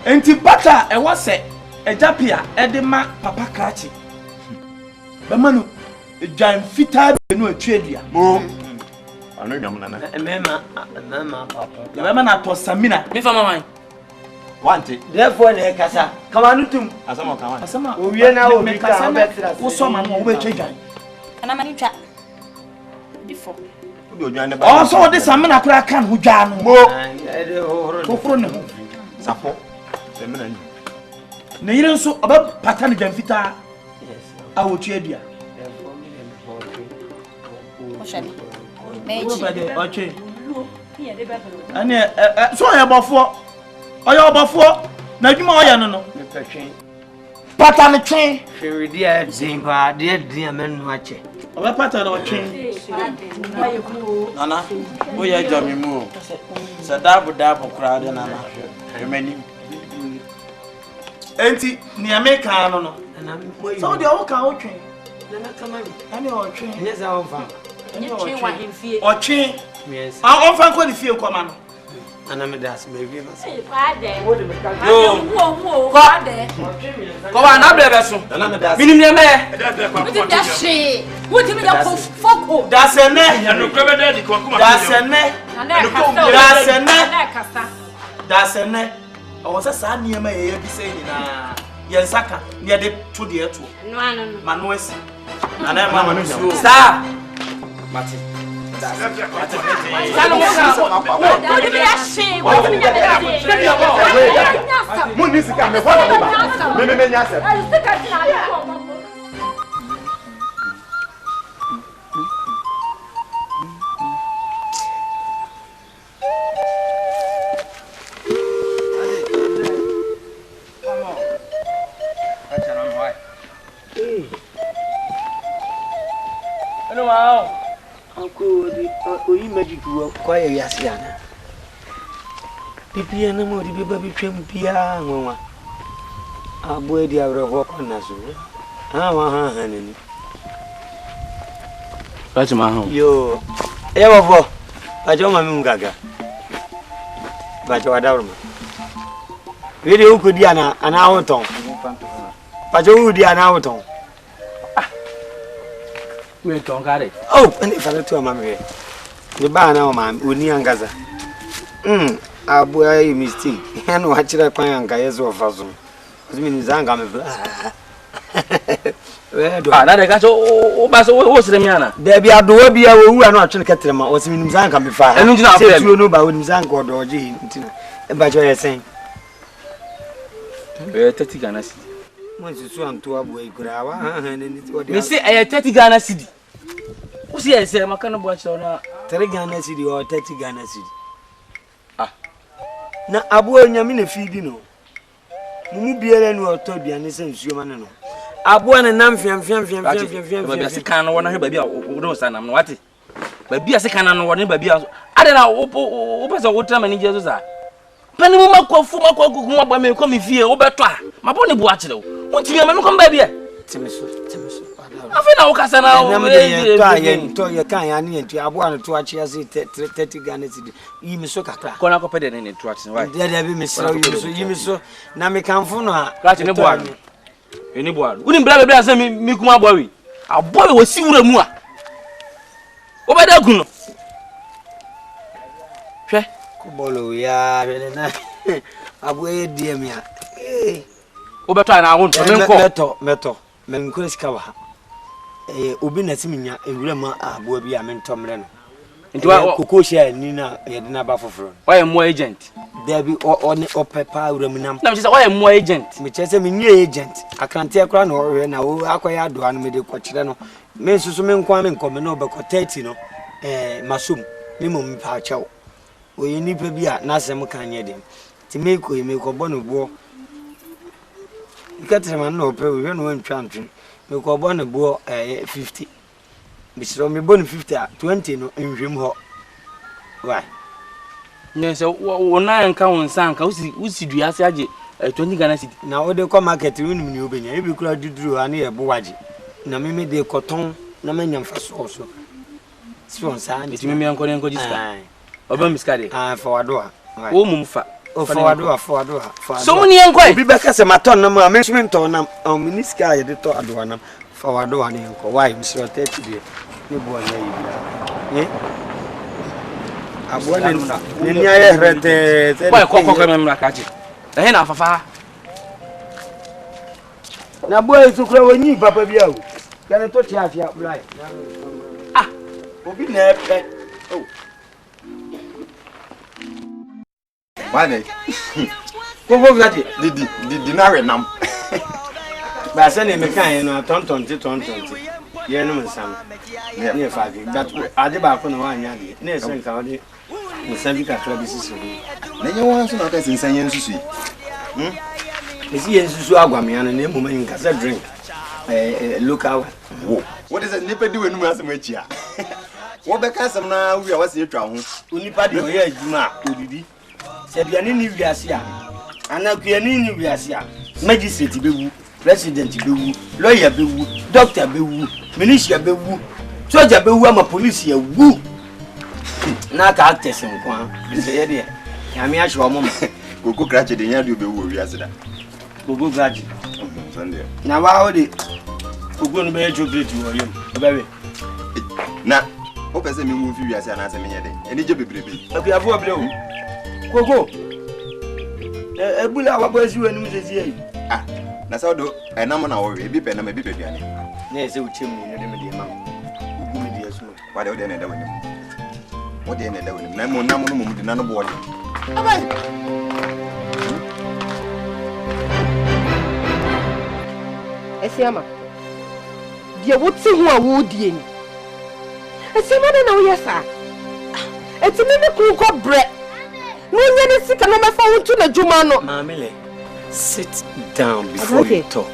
enti pata e wo se ejapia e de ma papa krachi be manu jan fita be no atwedua mo ano nyam nana mema papa ya be mana to samina me fa mama wanti therefore ne kasa kama nutum asama kan asama o wie na o bi ka wo so ma no wo be twedwan Kana mani twa. Before. do odwan ne ba o so de samina kura kan ho dwa no mo e de ho foforo ne ho sapo semina ni ne yire nso oba pata ne jan fita awo twedua Oshani. Meji. Okay. Ani so ya bofo. Oya bofo. Na dwuma oya no no. Pata ne twen. Hwedi a din pa de din amenu ache. Oba pata na twen. Nana, oya jami mu. Sadabu dabu kra de nana. Hwemani. Enti ni America no no. So de o kan o twen. Nana kamani. Ani o twen. Nyeza o fa. Nyetwe wa hemfie. Otwen. Yes. On fan ko di fie ko ma no. Ana me das me wie mas. Father. Yo. Wo father. Ko wa na bre be so. ana me das Minim ne me. Wuti da she. Wuti me da ko foko. Da se ne. Ya no kwebe da di ko kuma. Da se ne. Na kasa. Da se ne. Na kasa. Da se ne. O se sa niema ye bi se nyina. Ye nsaka, ye de to de eto. No ano no. Manu esi. Na na ma manu no. nyam. Sa. Mati. mo ni sika me fa na ba me nya se Ano wow. Ako oyi magic wo kwa ye yase ana. Bibia na mo di beba bi twam bia nwanwa. Abo edi awreho kona so. Ha wa ha hanani. Bachi ma ho. Yo. E wo bajo ma mi ngaga. Bajo wadawrma. Wede ukodi ana awoton. Bajo udi ana awoton. We ton kare. Oh, ani fala tu amame. Ni ba na o ma oni angaza. Abu ai mistake. Eno achira kwan anga yezo ofazo. Azimi ni zanga me. We do. Na de ka so o ba so wo sire mi ana. Da bi adowa bia wo wu ana atwe ketrema. O simi ni zanga me fa. Enu jina afre. Se no ba wo ni zanga odo oje ntina. E ba jo yesen. We 30 Ghana cedi. Mo susu anto abu ai kura wa ha ni odi. Me say 30 Ghana cedi. Wo si ese maka no bo acho na 3 Ghana cedi or 30 Ghana cedi. Na abu onyame na fidi no. Mumu biere no otoduane se nsuo mane no. Abu na nam fiam. Ba bi ase kan no wona he ba bi a wo do sanam no wate. Ba bi ase kan no wona ba bi a. Ade na wo pese wo tra mani Jesus a. Pani mu makofu kuma ba me ko me fie wo beto a. Mabo ne bu a kire wo. Wonti me ko ba bi e. Timiso. Afina ukasa na to ye kan ya ne ntu abo an to achi ase 30 Ghana cedi yimi so kakra kona ko pede ne to achi why there be me sro yimi so na me kanfo no a kra ne boa eni boa uni mbra be ase mi kuma boa wi aboa we si wura mu a obeda gun no hwe ko bolo ya be na abo e die me a obeto na awon to meto men ko sika wa obi na siminya ewura ma abo bi a men tomre no nti wa koko share ni na ye de na ba foforo why am more agent there be on opepa ewura mu nam na me say why am more agent me che say me nye agent akante akra na owe na o akoya do anu me de ko kire no me susu me nkwa me nkome no be ko 30 no masum me mo mi pa chawo oye nipa bi a na asem kan ye dem ti me ko bono bo ikatere man no pe we no ntwa ntwe me ko bono bo 50 bisiro me bono 50 a 20 no nhwem ho why nyense wona nka wonsa nka usi dua se age 20 Ghana cedi na o de ko market wonu ni obenya e bi kura duduru ani e bo waje na me de koton na manya mfaso so sponsor ani ti me enko ne disca oba miskade forward a o mumfa forward so muni enko obi be ka se maton na ma me ton na miniska ye de to adoa na forward a ne enko why mr 30 de ne bo na yi abo ne ni aye rete why ko me mra ka ji he na afafa na bo e sukura woni papa bia o kana to tia afia right obi na epe Why Kovo vlati di na we nam ba se ne me kan no tonton ye no nsam ne fa bi that ade ba ko no anya de ne se nka ode nsam bi ka tro bi sisi na nye won so na ka sinsan ye nsusu esi ye nsusu agwame an na emuma nka se drink local what is it nipa di we nu asem achi a wo be ka asem na wi a wase etwa ho onipa de oye adwuma odidi se biane ni wiase a anakuani ni wiase a magistrate bewu president bewu lawyer bewu doctor bewu minister bewu soldier bewu ama police ya wu na ka actors nkwa bise ye de ya me ahwe omo gogo graduate de nya de bewu wiase da gogo graduate Sunday na wa o de gogo no be chocolate wo yem obawe na o pese mi mu fi wiase ana se menye de eni je bebrebe abiafo obre o gogo ebula wa bozi wenu sezi yi na sa do enam na wo we bi pe na me bi beduane na ese uchem ni ne me de ma ugu me de asu wa de o de na da woni o de na da woni na mo nam no mo de na no bo de abai Esiama dia wuti hu a wo die ni Esiama na wo yesa etimi me ku ko bre Munye ni sika no me fa wontu na djuma no. Mamele, sit down before you talk.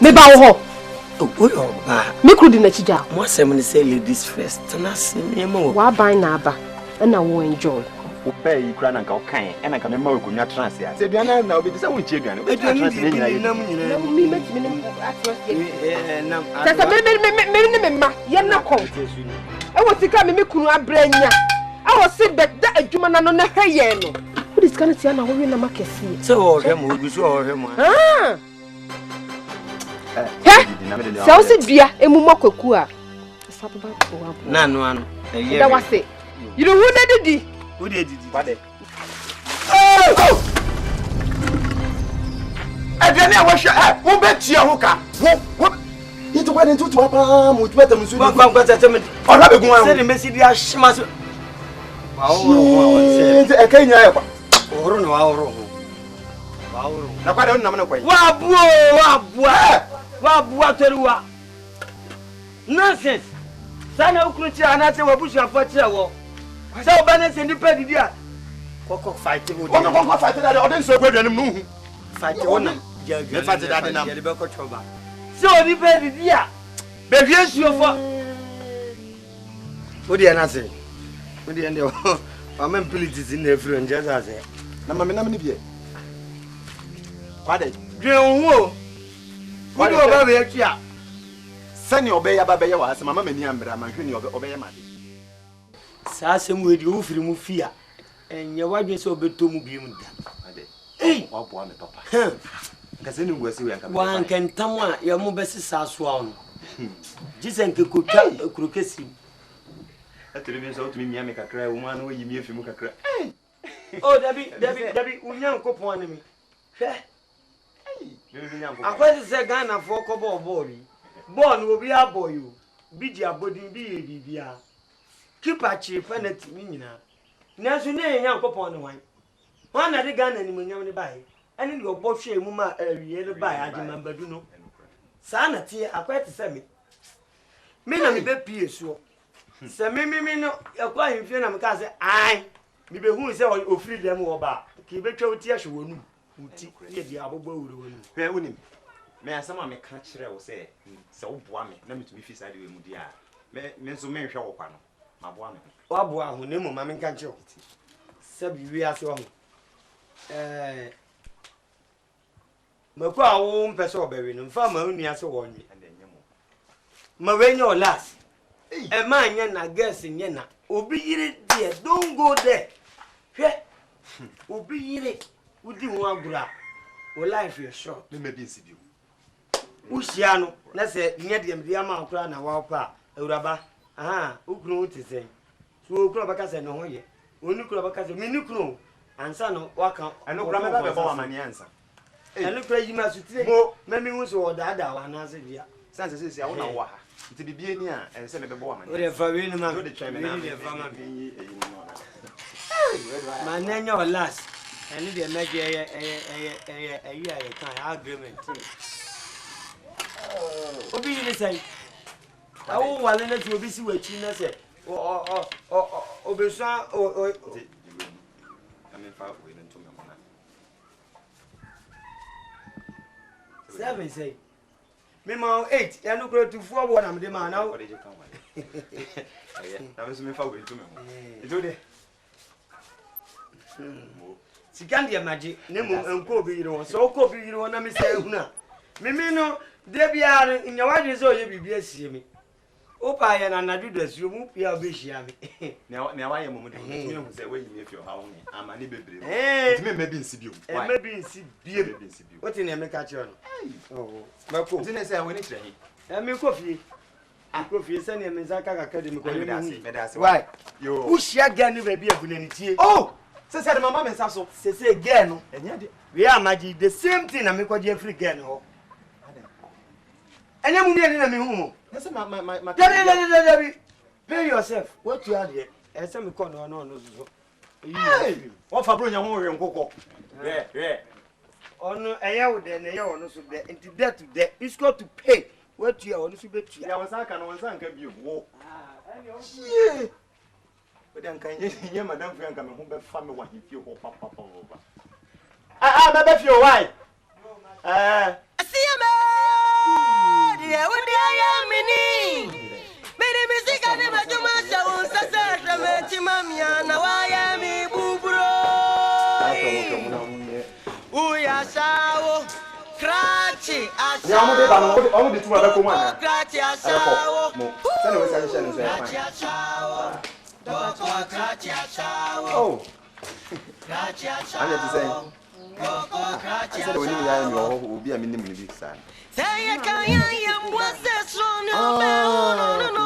Me ba wo ho. Oh, yo ba. Me kru di na chija. Mo asem ni say ladies first. Na me mo. Wa ban na aba. Na wo enjoy. O pe yi kra na nka o kan. E na nka me ma ko nya trance ya. Se duana na obi se won chi duana. O trance ni nyina yi. Na mi metimi ni atros ye. Na. Tata me ma. Ye na ko. E wo sika me kunu abranya. I was sick but that adwuma na no na hweye no. Who is going to see na wo na makesi. So him wo gusu o him. So se dua emu makoku a. Sapo ba ko. Na no ano. Da wase. You know who na didi? Who dey didi? Bade. Oh! Adene a wo hwe wo betia ho ka. Wo Itu kwa ntu tu apa mo tu beta musu. Kwa tete me. Ora begun wa. Se ni mesi dia hima so. E kenya ya kwa. Ohoro no ahoro. Ahoro. Na kwa de on na me kwai. Wa bua teruwa. Nonsense. Sana ukruti anate wabushi afati awo. Sa obane se ndipa didi a. Kokok fight wo. Kokok fight da de odin so gwa dwanim no hu. Fight wona. Me fight da de nam. Je be ko choba. Se odi pe didi a. Be wie suo fo. Odi anase. Odi ende o. Mama politics in every just as na mama na me bie. Kwade. Dwe wo. Odi o ba be atua. Sani obeya baba ya wa mama mani ambra man hwe ni obeya made. Saa asem we di wo firi mu fia. Enye wadwe se obeto mu biom da. Ade. Eh, Obo ame papa. Nkase ni ngwasi we anka. Wan kentam a ye mo besi saaso a no. Jisen ke kotwa kurokesi. Atele bi so otumi mia me kakra wo ma no yi mi afimu kakra. Oh, Debbie, unyankopon ani mi. Hwe. Akwese se Ghana for kobo ball. Ball no bi aboy o. Bi di abodin bi ye bibia. Keeper chi penalty ni nyina. Nanso ne nyankopon ne wan. Wan na de Ghana ni munyam ne bae. Ani de obo hwe mu ma awie ne bae agimambadu no. Saa na tie akwete se me. Me na me be pie so. Se me no yakwa himfie na me ka se ai. Mi be hu se o free dem wo ba. Ki be twa uti ahwe wonu. Uti ye di abobo wuro wonu. Hwe wonim. Me asama me ka kire wo se wo boa me na metumi fi side we mu dia. Me nso me hwe wo kwa no. Ma boa me. Wa boa ho ne mu ma me ka kire. Se bi wi ase ho. Mako awo mpese obewe no mfa ma unu ase wo nwi. Ma we nya o last. E ma nya na guess nya na. Obi yire there, don't go there. Hwe. Obi yire udi ho agura. O life is short. Me be nsi bi. Ushia no na se nya de mbi ama akura na wa pa. Awuraba. Aha, ukunu uti sen. So ukunu baka se no ho ye. Onu kunu baka se mini kunu. Ansa no waka. Eno kura me ba be bo amani ansa. Eno kura yima sutire. Mo memi hu so odaada wa na se dia. Sanse se awo na wo ha. Nti bibie ni a se me be bo amani. O de fa we ni ma. O de twa me na. Manenya o last. Eni de meje ye kan agreement. Obi ni say. Awo wale na ti obi si wachi na say. Obi so Amen fa we no to me mona. 7 say. Me ma 8 ya no kro to 4 bo na me de ma na. What did you come with? Yeah, that was me fa we to me. Itu de. Sikandi ya maji ne mu enko obi yire won so ko obi yire won na me say huna. Mimi no de bia nya wadwe so ye bibia asie mi. Opa ya na nadu da suo mu pia obehia mi. Ne wa ye momu de me hu say we yimi afio ha wo ni amani bebre. Ntime me bi nsi bio. Me bi nsi bie. Oti na me ka che no. Oh, mako. Ntine say we ni kire hi. Me ko fie. Akofie se ne MENSAH ka academy ko me da se. Why? Yo. Ushia ga ni ba bia bunani tie. Oh! Se se de mama MENSAH so. Se girl no. Enya de. We are maji the same thing na me ko je free girl no. Enya mu ni na me hu mo. Yes my Debbie. Pay yourself. What you are there? Ese me ko no so. Hey! What fa bro nya ho we nkokọ. Yeah. Ono eya wo de na eya ono so de. Into debt to debt. It's got to pay. What you are ono so betu. Ya wonsa aka no wonsa nka bi wo. Yeah. We dan kan ye madam fi anka me ho be fa me wa hi fi ho papa. Me be fi o why? Asiyame. Dia wudi ayamini. Meri misika ni majuma shaun sasa rameti mamia na waya mi bubro. Uya shawo krachi ashawo. Ya mo de ba no o mo de tuma be ko mana. Krachi ashawo. Sani we sani shanu so ya krachi ashawo. Doko krachi ashawo. Oh. Krachi ashawo. Anya ti say. Doko krachi ashawo. I said when you ya mi obi a mi nim ni bi sa. Say kaya yam was so no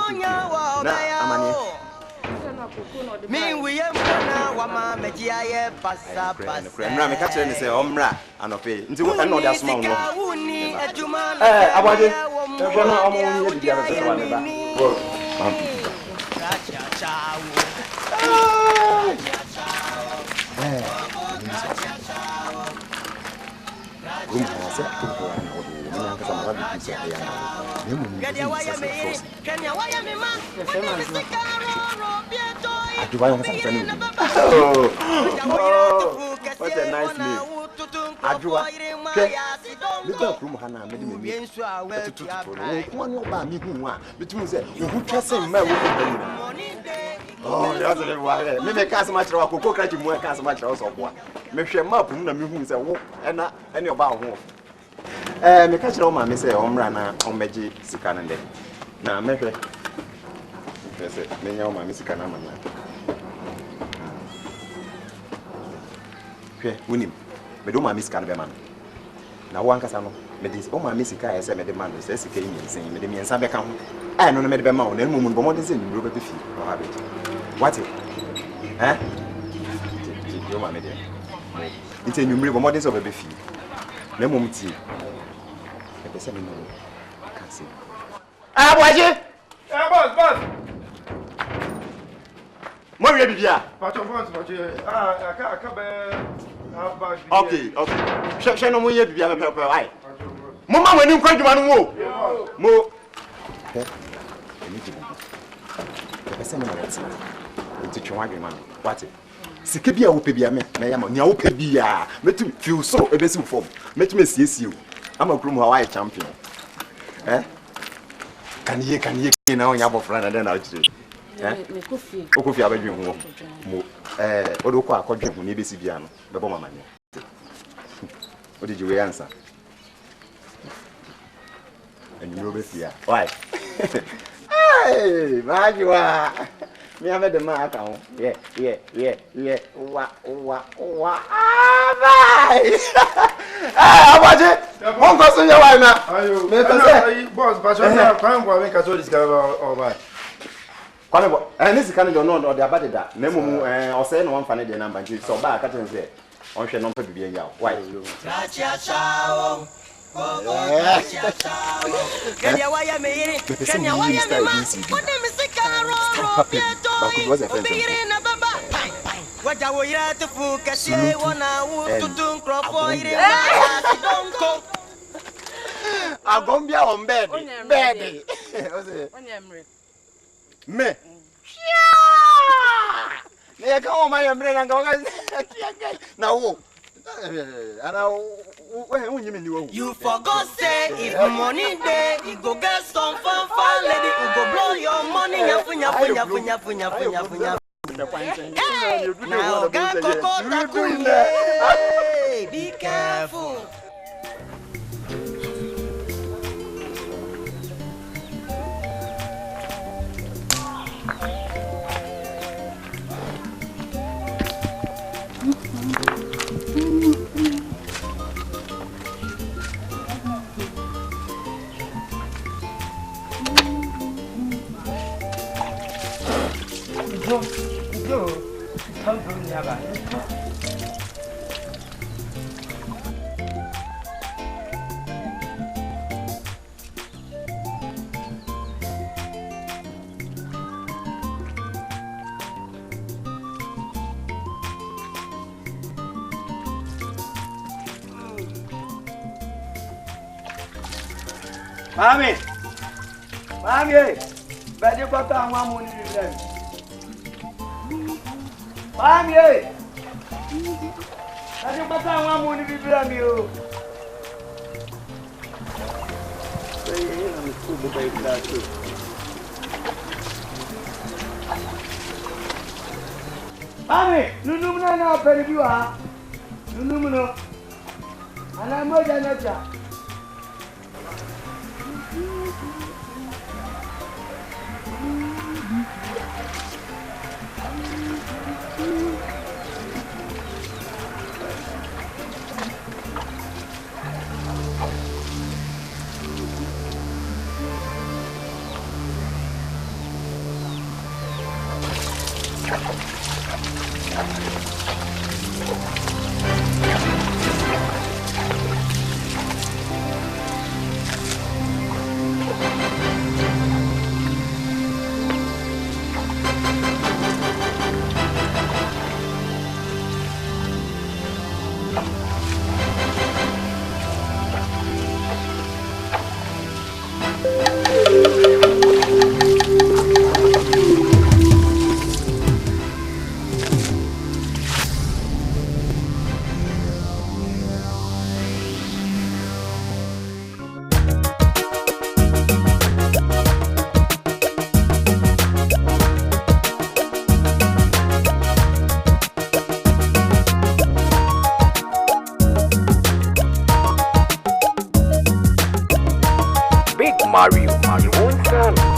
nya wa. Me we am na wa ma meji aye pasa. Mra me ka kire ni say omra anope. Nti wo no de asoma wo. Abade. E na omo ni e bia be so wa ne ba. Wo. What a nice name. Ajua. Me ba krum ha na me de me. One oba mi hu a. Betum say, "Ohu twese mma wo ko oh, that's the way. Me cast match wa koko krachi mu cast match wa so boa. Me hwe map mu na me hu say wo ena ene oba ho. Me ka kire o ma me say o mra na o meje sika na de. Na mehwe. Pese menya o ma misika na mana. Hwe, wonim. Me do ma misika na be man. Na wo ankasa no, me dis o ma misika ese me de man, se sika yi nsen, me de miensa be ka ho. Eh no no me de be ma wo, na mu bo mo de se nduro be fi. O ha be. What it? Eh? Yo ma me de. Nti nwumre bo mo de se be fi. Na mu mti. E be se me no. Ka se. Ah, boaje. Boss. Mo wie bibia. Pacho. Aka be Okay. She no mo ye bibia pe ai. Mo ma wani nkwadwuma no wo. Mo. Eni jibu. Pe se me na wati. Nti twwa adwuma no. What? Sike bia wo pe bia me na ya ma nia wo pe bia. Metu feel so e be si form. Metu me siesie o. Ama krum ha why champion. Can ye na onya bofra na den na chire. Me kofi. O kofi abadwe ho. Mo o do kwa akodwe ho ne besi bia no. Be bo mama ne. O di jiwe answer. And you know besia. Why? Hey, majwa. Me ame de ma aka ho. Yeah. Wa. Bye. Abaje. Won ko so ye wa na. Ayo. Me pese. Boss, Pacho, na kan kwa we ka so discover all bye. Kwame bo, ni sika no no o de abade da. Na mumu o se no won fa ne de number nti so ba ka ten se. On hwe no pa bibia ya. Why? Kenya waya me yiri. Kenya waya me ma. Wode me sika ro na baba. Waja wo yira te fu kase wona wu tutun krofo yiri na donko. Agombia on bed. Onyemre. Me. Ne ka o ma yemre na nga na wo. Ana you forgot say if money there, you go get some fun lady who go blow your money. Nyafu. Hey, now be careful. Mami, bẹ́ẹ̀ni kọ́tà àwọn amúnibí rẹ̀. Mami, bẹ́ẹ̀ni kọ́tà àwọn amúnibí rẹ̀ mi o. Mami, nunu mu náà náà pẹ̀lú bí wà á. Nunu mu náà. Àná mọ́jà náà jà. Mario, you won't